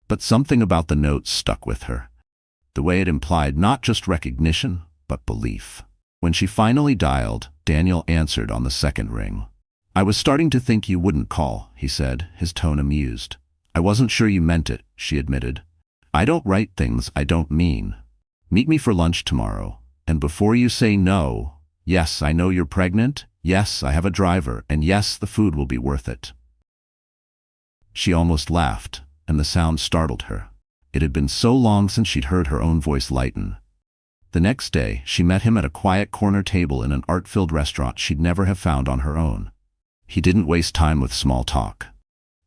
But something about the note stuck with her. The way it implied not just recognition, but belief. When she finally dialed, Daniel answered on the second ring. "I was starting to think you wouldn't call," he said, his tone amused. "I wasn't sure you meant it," she admitted. "I don't write things I don't mean. Meet me for lunch tomorrow. And before you say no, yes, I know you're pregnant, yes, I have a driver, and yes, the food will be worth it." She almost laughed, and the sound startled her. It had been so long since she'd heard her own voice lighten. The next day, she met him at a quiet corner table in an art-filled restaurant she'd never have found on her own. He didn't waste time with small talk.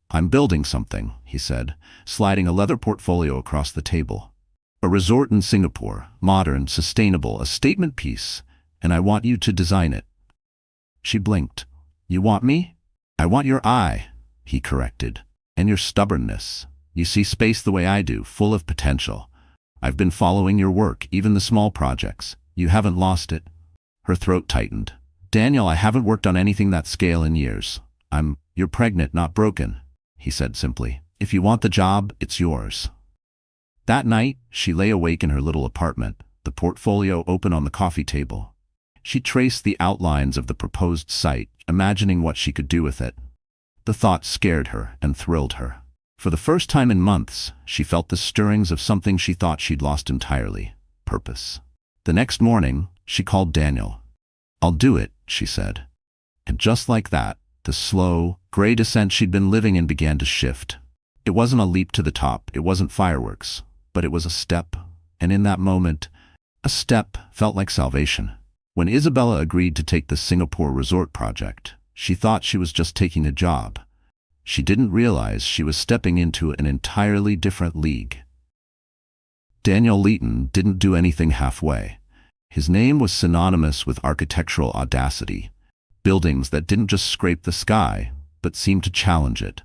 "I'm building something," he said, sliding a leather portfolio across the table. "A resort in Singapore, modern, sustainable, a statement piece, and I want you to design it." She blinked. "You want me?" "I want your eye," he corrected, "and your stubbornness. You see space the way I do, full of potential. I've been following your work, even the small projects. You haven't lost it." Her throat tightened. "Daniel, I haven't worked on anything that scale in years. You're pregnant, not broken," he said simply. "If you want the job, it's yours." That night, she lay awake in her little apartment, the portfolio open on the coffee table. She traced the outlines of the proposed site, imagining what she could do with it. The thought scared her and thrilled her. For the first time in months, she felt the stirrings of something she thought she'd lost entirely: purpose. The next morning, she called Daniel. "I'll do it," she said. And just like that, the slow, gray descent she'd been living in began to shift. It wasn't a leap to the top, it wasn't fireworks, but it was a step. And in that moment, a step felt like salvation. When Isabella agreed to take the Singapore resort project, she thought she was just taking a job. She didn't realize she was stepping into an entirely different league. Daniel Leighton didn't do anything halfway. His name was synonymous with architectural audacity, buildings that didn't just scrape the sky, but seemed to challenge it.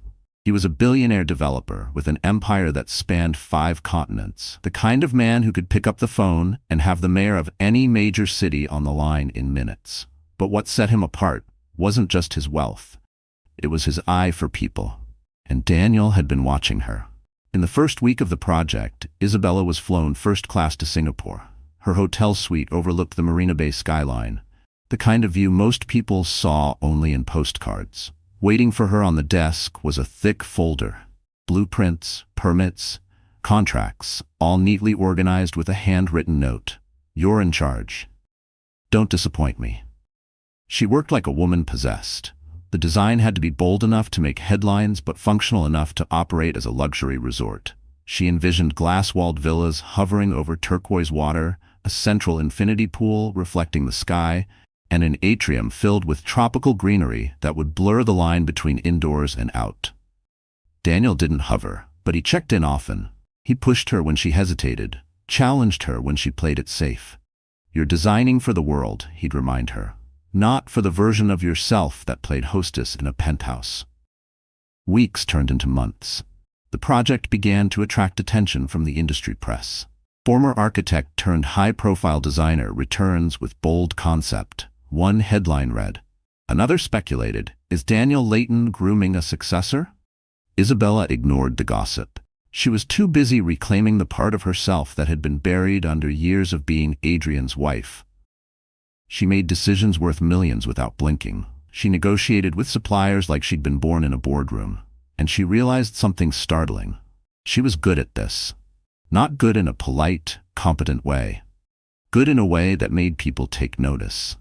He was a billionaire developer with an empire that spanned 5 continents, the kind of man who could pick up the phone and have the mayor of any major city on the line in minutes. But what set him apart wasn't just his wealth. It was his eye for people. And Daniel had been watching her. In the first week of the project, Isabella was flown first class to Singapore. Her hotel suite overlooked the Marina Bay skyline, the kind of view most people saw only in postcards. Waiting for her on the desk was a thick folder. Blueprints, permits, contracts, all neatly organized with a handwritten note. "You're in charge. Don't disappoint me." She worked like a woman possessed. The design had to be bold enough to make headlines but functional enough to operate as a luxury resort. She envisioned glass-walled villas hovering over turquoise water, a central infinity pool reflecting the sky, and an atrium filled with tropical greenery that would blur the line between indoors and out. Daniel didn't hover, but he checked in often. He pushed her when she hesitated, challenged her when she played it safe. "You're designing for the world," he'd remind her, "not for the version of yourself that played hostess in a penthouse." Weeks turned into months. The project began to attract attention from the industry press. Former architect turned high-profile designer returns with bold concept. One headline read, "Another speculated, is Daniel Layton grooming a successor?" Isabella ignored the gossip. She was too busy reclaiming the part of herself that had been buried under years of being Adrian's wife. She made decisions worth millions without blinking. She negotiated with suppliers like she'd been born in a boardroom. And she realized something startling. She was good at this. Not good in a polite, competent way. Good in a way that made people take notice.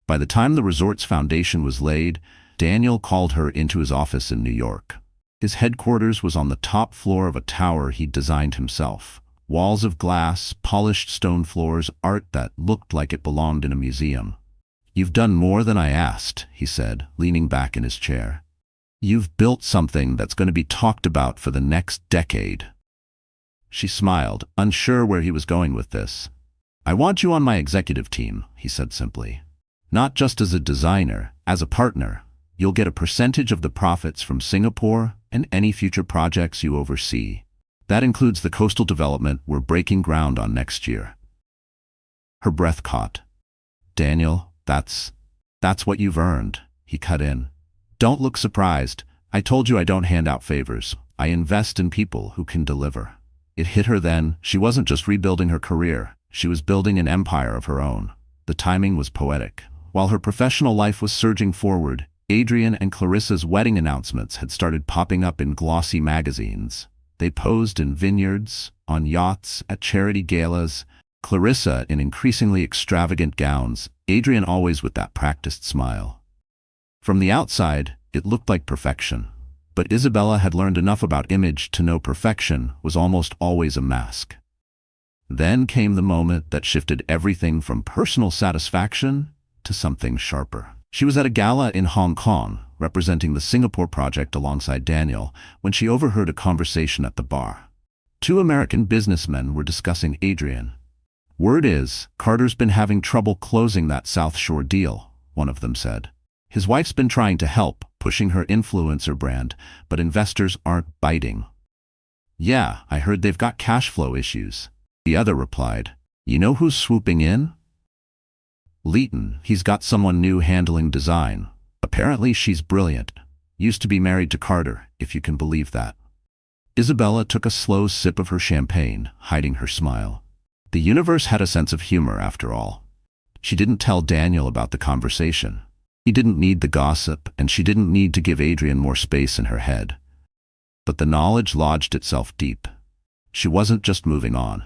By the time the resort's foundation was laid, Daniel called her into his office in New York. His headquarters was on the top floor of a tower he'd designed himself. Walls of glass, polished stone floors, art that looked like it belonged in a museum. "You've done more than I asked," he said, leaning back in his chair. "You've built something that's going to be talked about for the next decade." She smiled, unsure where he was going with this. "I want you on my executive team," he said simply. "Not just as a designer, as a partner. You'll get a percentage of the profits from Singapore and any future projects you oversee. That includes the coastal development we're breaking ground on next year." Her breath caught. "Daniel, that's what you've earned," he cut in. "Don't look surprised. I told you I don't hand out favors. I invest in people who can deliver." It hit her then. She wasn't just rebuilding her career. She was building an empire of her own. The timing was poetic. While her professional life was surging forward, Adrian and Clarissa's wedding announcements had started popping up in glossy magazines. They posed in vineyards, on yachts, at charity galas, Clarissa in increasingly extravagant gowns, Adrian always with that practiced smile. From the outside, it looked like perfection. But Isabella had learned enough about image to know perfection was almost always a mask. Then came the moment that shifted everything from personal satisfaction to something sharper. She was at a gala in Hong Kong, representing the Singapore project alongside Daniel, when she overheard a conversation at the bar. 2 American businessmen were discussing Adrian. "Word is, Carter's been having trouble closing that South Shore deal," one of them said. "His wife's been trying to help, pushing her influencer brand, but investors aren't biting." "Yeah, I heard they've got cash flow issues." The other replied, "You know who's swooping in? Layton. He's got someone new handling design. Apparently she's brilliant. Used to be married to Carter, if you can believe that." Isabella took a slow sip of her champagne, hiding her smile. The universe had a sense of humor, after all. She didn't tell Daniel about the conversation. He didn't need the gossip, and she didn't need to give Adrian more space in her head. But the knowledge lodged itself deep. She wasn't just moving on.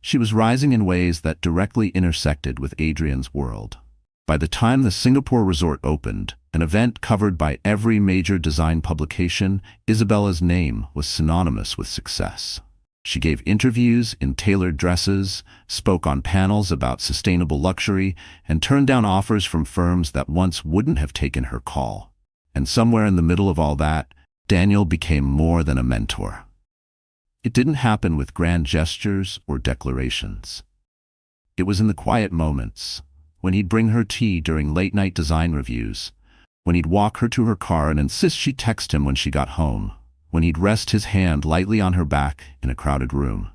She was rising in ways that directly intersected with Adrian's world. By the time the Singapore resort opened, an event covered by every major design publication, Isabella's name was synonymous with success. She gave interviews in tailored dresses, spoke on panels about sustainable luxury, and turned down offers from firms that once wouldn't have taken her call. And somewhere in the middle of all that, Daniel became more than a mentor. It didn't happen with grand gestures or declarations. It was in the quiet moments, when he'd bring her tea during late-night design reviews, When he'd walk her to her car and insist she text him when she got home. When he'd rest his hand lightly on her back in a crowded room.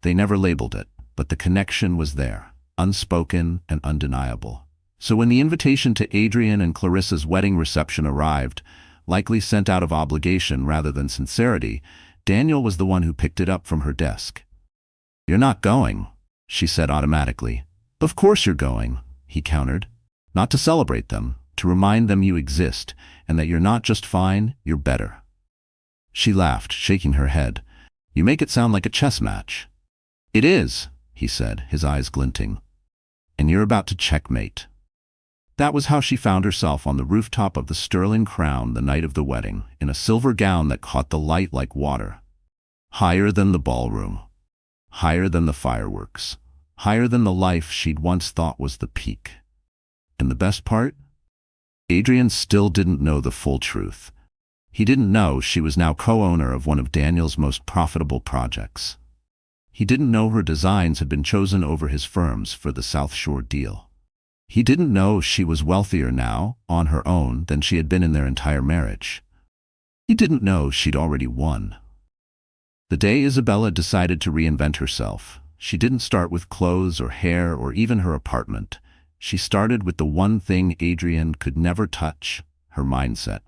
They never labeled it, but the connection was there, unspoken and undeniable. So when the invitation to Adrian and Clarissa's wedding reception arrived, likely sent out of obligation rather than sincerity, Daniel was the one who picked it up from her desk. "You're not going," she said automatically. "Of course you're going," he countered. "Not to celebrate them, to remind them you exist, and that you're not just fine, you're better." She laughed, shaking her head. "You make it sound like a chess match." "It is," he said, his eyes glinting. "And you're about to checkmate." That was how she found herself on the rooftop of the Sterling Crown the night of the wedding, in a silver gown that caught the light like water. Higher than the ballroom. Higher than the fireworks. Higher than the life she'd once thought was the peak. And the best part? Adrian still didn't know the full truth. He didn't know she was now co-owner of one of Daniel's most profitable projects. He didn't know her designs had been chosen over his firm's for the South Shore deal. He didn't know she was wealthier now, on her own, than she had been in their entire marriage. He didn't know she'd already won. The day Isabella decided to reinvent herself, she didn't start with clothes or hair or even her apartment. She started with the one thing Adrian could never touch, her mindset.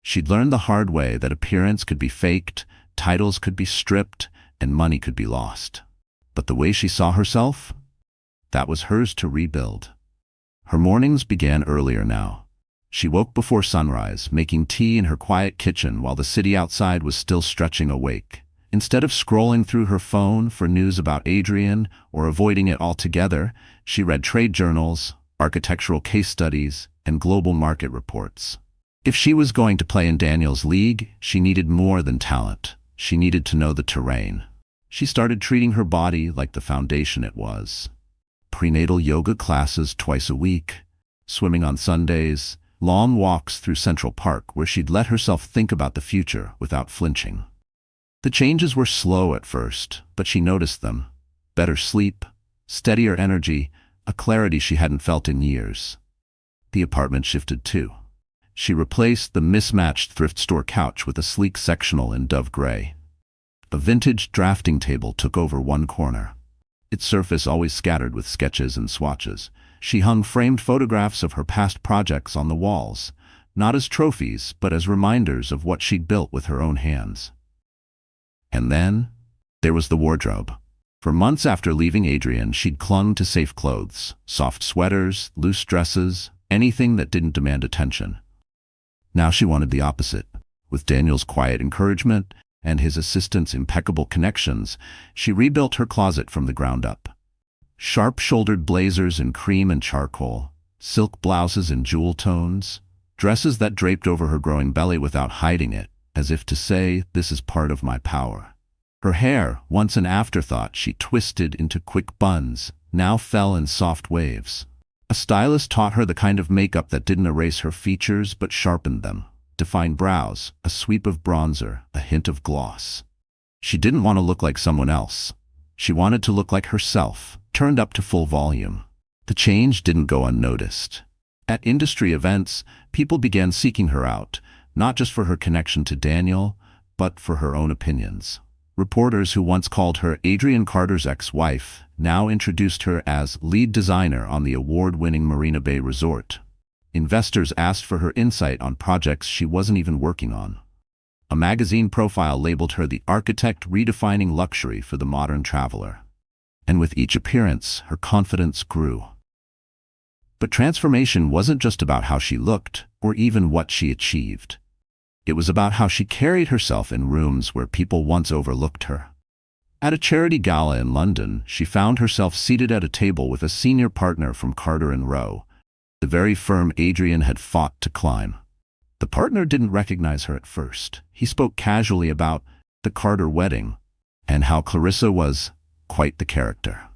She'd learned the hard way that appearance could be faked, titles could be stripped, and money could be lost. But the way she saw herself? That was hers to rebuild. Her mornings began earlier now. She woke before sunrise, making tea in her quiet kitchen while the city outside was still stretching awake. Instead of scrolling through her phone for news about Adrian or avoiding it altogether, she read trade journals, architectural case studies, and global market reports. If she was going to play in Daniel's league, she needed more than talent. She needed to know the terrain. She started treating her body like the foundation it was. Prenatal yoga classes twice a week, swimming on Sundays, long walks through Central Park where she'd let herself think about the future without flinching. The changes were slow at first, but she noticed them. Better sleep, steadier energy, a clarity she hadn't felt in years. The apartment shifted too. She replaced the mismatched thrift store couch with a sleek sectional in dove gray. A vintage drafting table took over one corner, its surface always scattered with sketches and swatches. She hung framed photographs of her past projects on the walls, not as trophies, but as reminders of what she'd built with her own hands. And then, there was the wardrobe. For months after leaving Adrian, she'd clung to safe clothes, soft sweaters, loose dresses, anything that didn't demand attention. Now she wanted the opposite. With Daniel's quiet encouragement and his assistant's impeccable connections, she rebuilt her closet from the ground up. Sharp-shouldered blazers in cream and charcoal, silk blouses in jewel tones, dresses that draped over her growing belly without hiding it, as if to say, "This is part of my power." Her hair, once an afterthought she twisted into quick buns, now fell in soft waves. A stylist taught her the kind of makeup that didn't erase her features but sharpened them. Defined brows, a sweep of bronzer, a hint of gloss. She didn't want to look like someone else. She wanted to look like herself, turned up to full volume. The change didn't go unnoticed. At industry events, people began seeking her out, not just for her connection to Daniel, but for her own opinions. Reporters who once called her Adrian Carter's ex-wife now introduced her as lead designer on the award-winning Marina Bay Resort. Investors asked for her insight on projects she wasn't even working on. A magazine profile labeled her the architect redefining luxury for the modern traveler. And with each appearance, her confidence grew. But transformation wasn't just about how she looked, or even what she achieved. It was about how she carried herself in rooms where people once overlooked her. At a charity gala in London, she found herself seated at a table with a senior partner from Carter & Rowe, the very firm Adrian had fought to climb. The partner didn't recognize her at first. He spoke casually about the Carter wedding and how Clarissa was quite the character.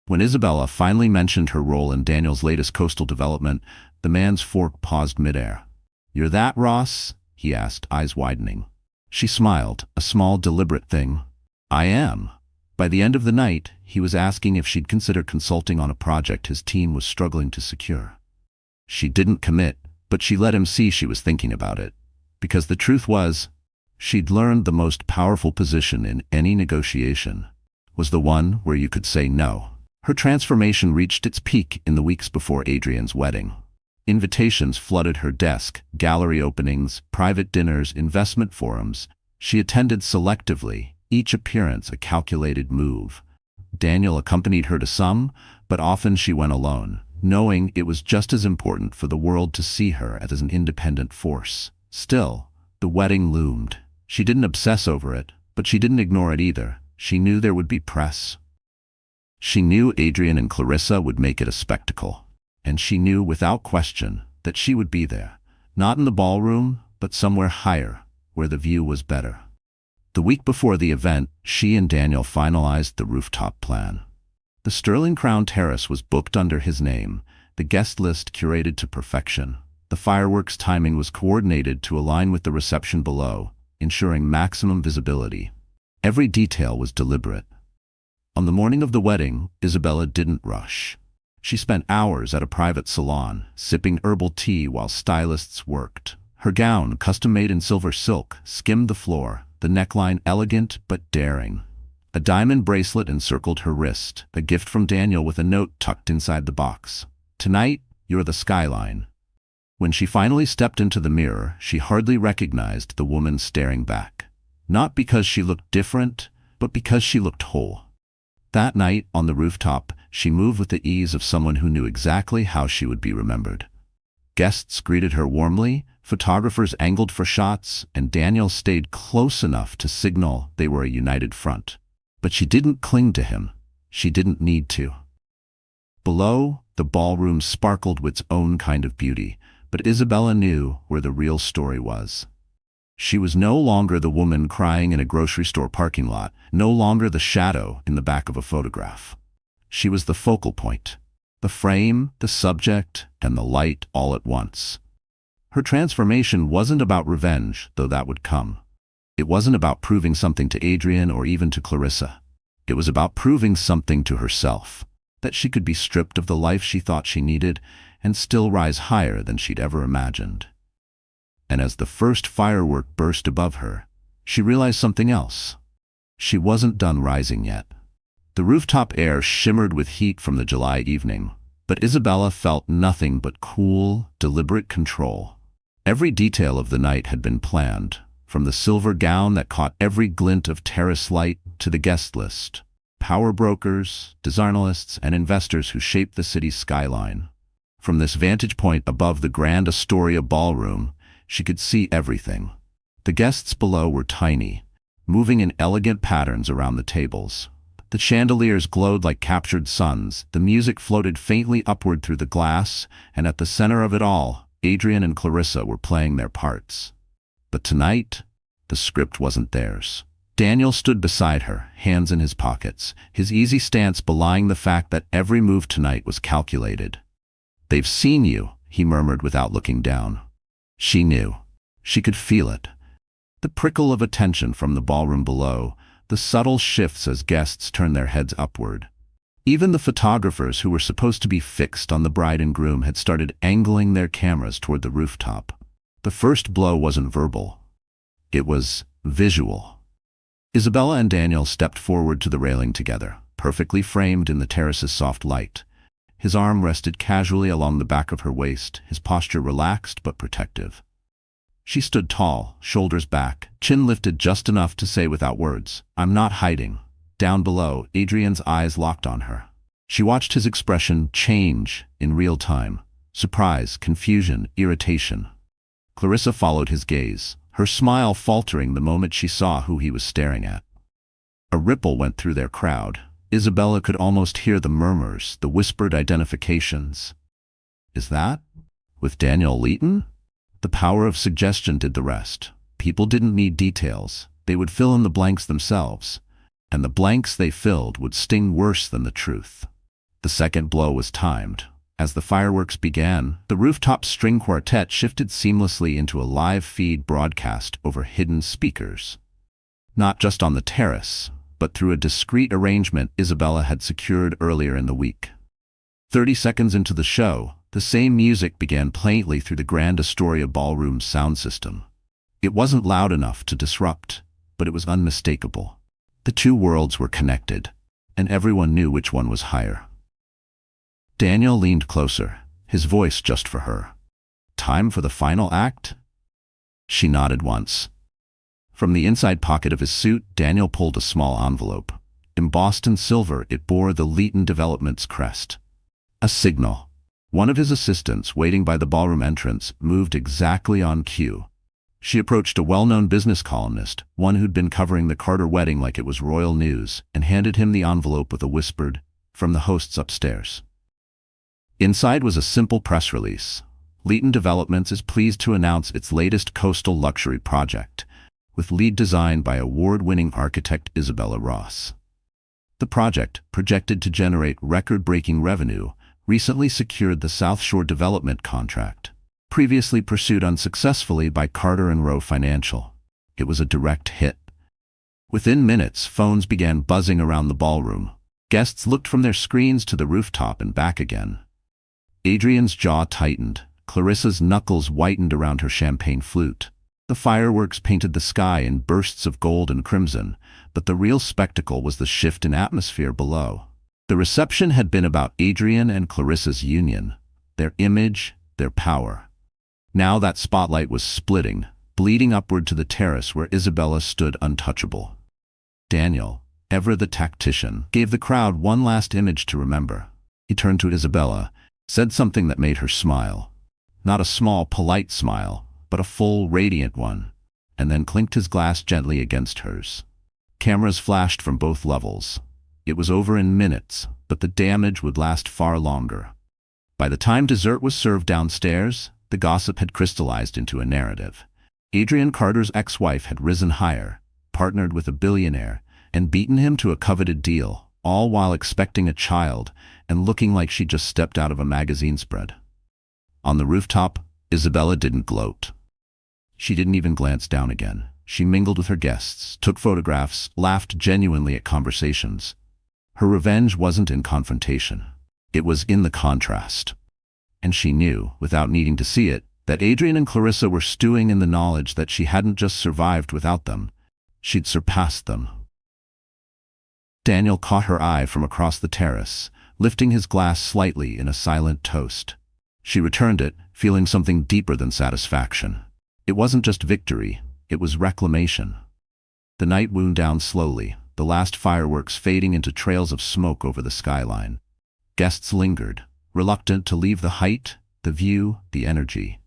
When Isabella finally mentioned her role in Daniel's latest coastal development, the man's fork paused midair. "You're that, Ross?" he asked, eyes widening. She smiled, a small, deliberate thing. "I am." By the end of the night, he was asking if she'd consider consulting on a project his team was struggling to secure. She didn't commit, But she let him see she was thinking about it. Because the truth was, she'd learned the most powerful position in any negotiation was the one where you could say no. Her transformation reached its peak in the weeks before Adrian's wedding. Invitations flooded her desk, gallery openings, private dinners, investment forums. She attended selectively, each appearance a calculated move. Daniel accompanied her to some, but often she went alone, knowing it was just as important for the world to see her as an independent force. Still, the wedding loomed. She didn't obsess over it, but she didn't ignore it either. She knew there would be press. She knew Adrian and Clarissa would make it a spectacle. And she knew without question that she would be there, not in the ballroom, but somewhere higher, where the view was better. The week before the event, she and Daniel finalized the rooftop plan. The Sterling Crown Terrace was booked under his name, the guest list curated to perfection. The fireworks timing was coordinated to align with the reception below, ensuring maximum visibility. Every detail was deliberate. On the morning of the wedding, Isabella didn't rush. She spent hours at a private salon, sipping herbal tea while stylists worked. Her gown, custom-made in silver silk, skimmed the floor, the neckline elegant but daring. A diamond bracelet encircled her wrist, a gift from Daniel with a note tucked inside the box. "Tonight, you're the skyline." When she finally stepped into the mirror, she hardly recognized the woman staring back. Not because she looked different, but because she looked whole. That night, on the rooftop, she moved with the ease of someone who knew exactly how she would be remembered. Guests greeted her warmly, photographers angled for shots, and Daniel stayed close enough to signal they were a united front. But she didn't cling to him. She didn't need to. Below, the ballroom sparkled with its own kind of beauty, but Isabella knew where the real story was. She was no longer the woman crying in a grocery store parking lot, no longer the shadow in the back of a photograph. She was the focal point, the frame, the subject, and the light all at once. Her transformation wasn't about revenge, though that would come. It wasn't about proving something to Adrian or even to Clarissa. It was about proving something to herself, that she could be stripped of the life she thought she needed and still rise higher than she'd ever imagined. And as the first firework burst above her, she realized something else. She wasn't done rising yet. The rooftop air shimmered with heat from the July evening, but Isabella felt nothing but cool, deliberate control. Every detail of the night had been planned, from the silver gown that caught every glint of terrace light to the guest list, power brokers, designalists, and investors who shaped the city's skyline. From this vantage point above the Grand Astoria ballroom, she could see everything. The guests below were tiny, moving in elegant patterns around the tables. The chandeliers glowed like captured suns, the music floated faintly upward through the glass, and at the center of it all, Adrian and Clarissa were playing their parts. But tonight, the script wasn't theirs. Daniel stood beside her, hands in his pockets, his easy stance belying the fact that every move tonight was calculated. "They've seen you," he murmured without looking down. She knew. She could feel it. The prickle of attention from the ballroom below, the subtle shifts as guests turned their heads upward. Even the photographers who were supposed to be fixed on the bride and groom had started angling their cameras toward the rooftop. The first blow wasn't verbal. It was visual. Isabella and Daniel stepped forward to the railing together, perfectly framed in the terrace's soft light. His arm rested casually along the back of her waist, his posture relaxed but protective. She stood tall, shoulders back, chin lifted just enough to say without words, "I'm not hiding." Down below, Adrian's eyes locked on her. She watched his expression change in real time. Surprise, confusion, irritation. Clarissa followed his gaze, her smile faltering the moment she saw who he was staring at. A ripple went through their crowd. Isabella could almost hear the murmurs, the whispered identifications. "Is that with Daniel Leighton?" The power of suggestion did the rest. People didn't need details. They would fill in the blanks themselves. And the blanks they filled would sting worse than the truth. The second blow was timed. As the fireworks began, the rooftop string quartet shifted seamlessly into a live feed broadcast over hidden speakers. Not just on the terrace, but through a discreet arrangement Isabella had secured earlier in the week. 30 seconds into the show, The same music began plainly through the Grand Astoria ballroom's sound system. It wasn't loud enough to disrupt, but it was unmistakable. The two worlds were connected, and everyone knew which one was higher. Daniel leaned closer, his voice just for her. "Time for the final act?" She nodded once. From the inside pocket of his suit, Daniel pulled a small envelope. Embossed in silver, it bore the Leighton Development's crest. A signal. One of his assistants, waiting by the ballroom entrance, moved exactly on cue. She approached a well-known business columnist, one who'd been covering the Carter wedding like it was royal news, and handed him the envelope with a whispered, "From the hosts upstairs." Inside was a simple press release. Leighton Developments is pleased to announce its latest coastal luxury project, with lead design by award-winning architect Isabella Ross. The project, projected to generate record-breaking revenue, recently secured the South Shore development contract, previously pursued unsuccessfully by Carter and Rowe Financial. It was a direct hit. Within minutes, phones began buzzing around the ballroom. Guests looked from their screens to the rooftop and back again. Adrian's jaw tightened. Clarissa's knuckles whitened around her champagne flute. The fireworks painted the sky in bursts of gold and crimson, but the real spectacle was the shift in atmosphere below. The reception had been about Adrian and Clarissa's union, their image, their power. Now that spotlight was splitting, bleeding upward to the terrace where Isabella stood untouchable. Daniel, ever the tactician, gave the crowd one last image to remember. He turned to Isabella, said something that made her smile. Not a small, polite smile, but a full, radiant one, and then clinked his glass gently against hers. Cameras flashed from both levels. It was over in minutes, but the damage would last far longer. By the time dessert was served downstairs, the gossip had crystallized into a narrative. Adrian Carter's ex-wife had risen higher, partnered with a billionaire, and beaten him to a coveted deal, all while expecting a child and looking like she just stepped out of a magazine spread. On the rooftop, Isabella didn't gloat. She didn't even glance down again. She mingled with her guests, took photographs, laughed genuinely at conversations. Her revenge wasn't in confrontation. It was in the contrast. And she knew, without needing to see it, that Adrian and Clarissa were stewing in the knowledge that she hadn't just survived without them. She'd surpassed them. Daniel caught her eye from across the terrace, lifting his glass slightly in a silent toast. She returned it, feeling something deeper than satisfaction. It wasn't just victory, it was reclamation. The night wound down slowly, the last fireworks fading into trails of smoke over the skyline. Guests lingered, reluctant to leave the height, the view, the energy.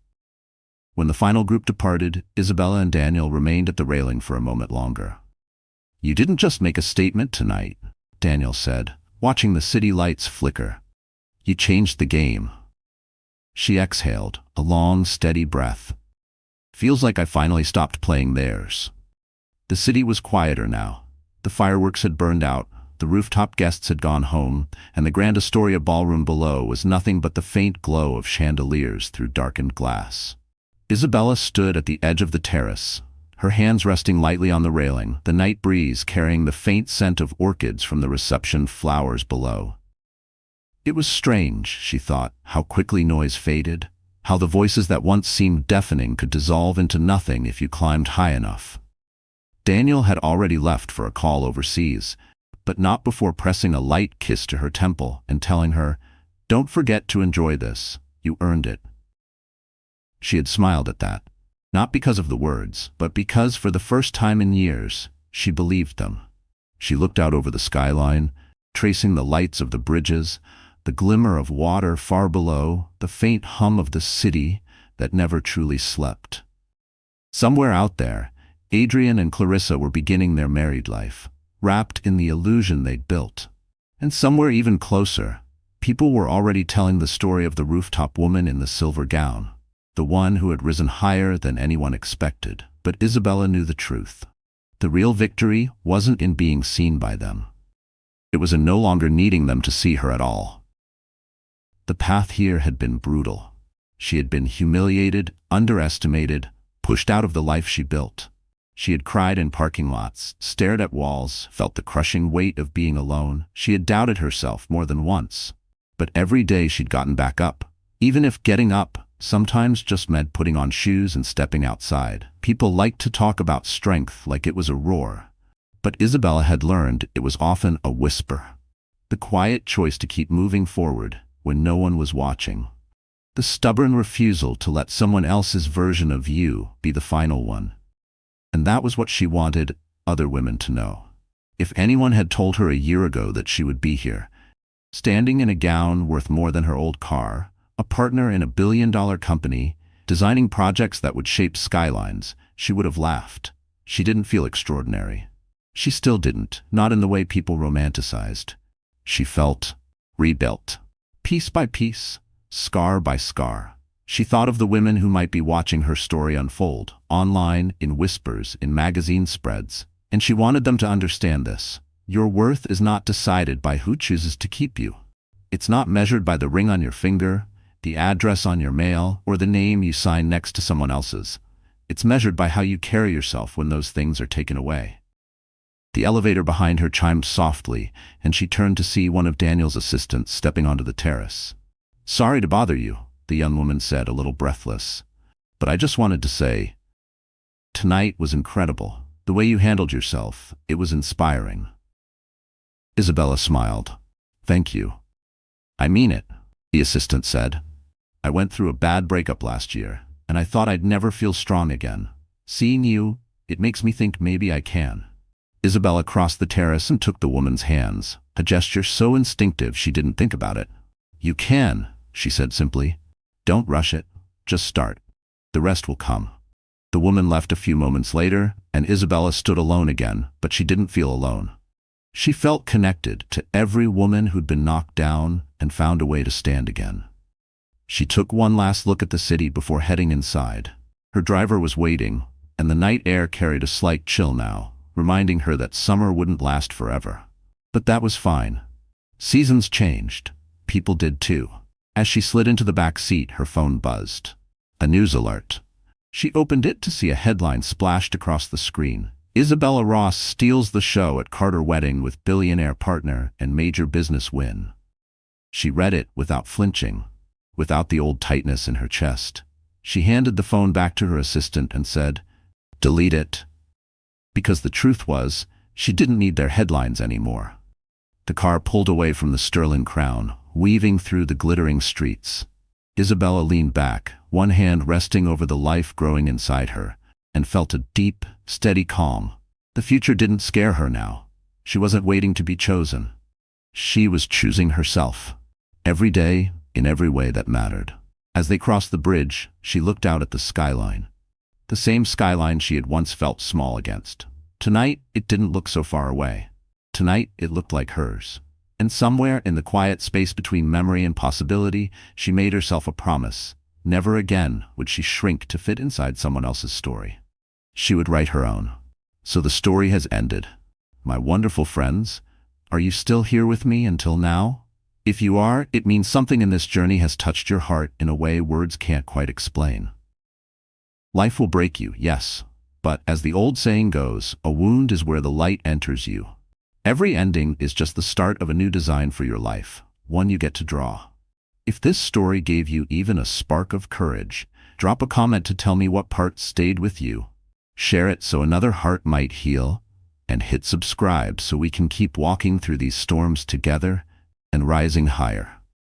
When the final group departed, Isabella and Daniel remained at the railing for a moment longer. "You didn't just make a statement tonight," Daniel said, watching the city lights flicker. "You changed the game." She exhaled, a long, steady breath. "Feels like I finally stopped playing theirs." The city was quieter now. The fireworks had burned out, the rooftop guests had gone home, and the Grand Astoria ballroom below was nothing but the faint glow of chandeliers through darkened glass. Isabella stood at the edge of the terrace, her hands resting lightly on the railing, the night breeze carrying the faint scent of orchids from the reception flowers below. It was strange, she thought, how quickly noise faded, how the voices that once seemed deafening could dissolve into nothing if you climbed high enough. Daniel had already left for a call overseas, but not before pressing a light kiss to her temple and telling her, "Don't forget to enjoy this, you earned it." She had smiled at that, not because of the words, but because for the first time in years, she believed them. She looked out over the skyline, tracing the lights of the bridges, the glimmer of water far below, the faint hum of the city that never truly slept. Somewhere out there, Adrian and Clarissa were beginning their married life, wrapped in the illusion they'd built. And somewhere even closer, people were already telling the story of the rooftop woman in the silver gown, the one who had risen higher than anyone expected. But Isabella knew the truth. The real victory wasn't in being seen by them. It was in no longer needing them to see her at all. The path here had been brutal. She had been humiliated, underestimated, pushed out of the life she built. She had cried in parking lots, stared at walls, felt the crushing weight of being alone. She had doubted herself more than once. But every day she'd gotten back up, Even if getting up sometimes just meant putting on shoes and stepping outside. People liked to talk about strength like it was a roar. But Isabella had learned it was often a whisper. The quiet choice to keep moving forward when no one was watching. The stubborn refusal to let someone else's version of you be the final one. And that was what she wanted other women to know. If anyone had told her a year ago that she would be here, standing in a gown worth more than her old car, a partner in a billion-dollar company, designing projects that would shape skylines, she would have laughed. She didn't feel extraordinary. She still didn't, not in the way people romanticized. She felt rebuilt. Piece by piece, scar by scar. She thought of the women who might be watching her story unfold, online, in whispers, in magazine spreads, and she wanted them to understand this. Your worth is not decided by who chooses to keep you. It's not measured by the ring on your finger, the address on your mail, or the name you sign next to someone else's. It's measured by how you carry yourself when those things are taken away. The elevator behind her chimed softly, and she turned to see one of Daniel's assistants stepping onto the terrace. "Sorry to bother you," the young woman said, a little breathless. "But I just wanted to say, tonight was incredible. The way you handled yourself, it was inspiring." Isabella smiled. "Thank you." "I mean it," the assistant said. "I went through a bad breakup last year, and I thought I'd never feel strong again. Seeing you, it makes me think maybe I can." Isabella crossed the terrace and took the woman's hands, a gesture so instinctive she didn't think about it. "You can," she said simply. "Don't rush it. Just start. The rest will come." The woman left a few moments later, and Isabella stood alone again, but she didn't feel alone. She felt connected to every woman who'd been knocked down and found a way to stand again. She took one last look at the city before heading inside. Her driver was waiting, and the night air carried a slight chill now, reminding her that summer wouldn't last forever. But that was fine. Seasons changed. People did too. As she slid into the back seat, her phone buzzed. A news alert. She opened it to see a headline splashed across the screen. "Isabella Ross steals the show at Carter wedding with billionaire partner and major business win." She read it without flinching, without the old tightness in her chest. She handed the phone back to her assistant and said, "Delete it." Because the truth was, she didn't need their headlines anymore. The car pulled away from the Sterling Crown, weaving through the glittering streets. Isabella leaned back, one hand resting over the life growing inside her, and felt a deep, steady calm. The future didn't scare her now. She wasn't waiting to be chosen. She was choosing herself. Every day, in every way that mattered. As they crossed the bridge, she looked out at the skyline. The same skyline she had once felt small against. Tonight, it didn't look so far away. Tonight, it looked like hers. And somewhere in the quiet space between memory and possibility, she made herself a promise. Never again would she shrink to fit inside someone else's story. She would write her own. So the story has ended. My wonderful friends, are you still here with me until now? If you are, it means something in this journey has touched your heart in a way words can't quite explain. Life will break you, yes, but as the old saying goes, a wound is where the light enters you. Every ending is just the start of a new design for your life, one you get to draw. If this story gave you even a spark of courage, drop a comment to tell me what part stayed with you. Share it so another heart might heal, and hit subscribe so we can keep walking through these storms together and rising higher.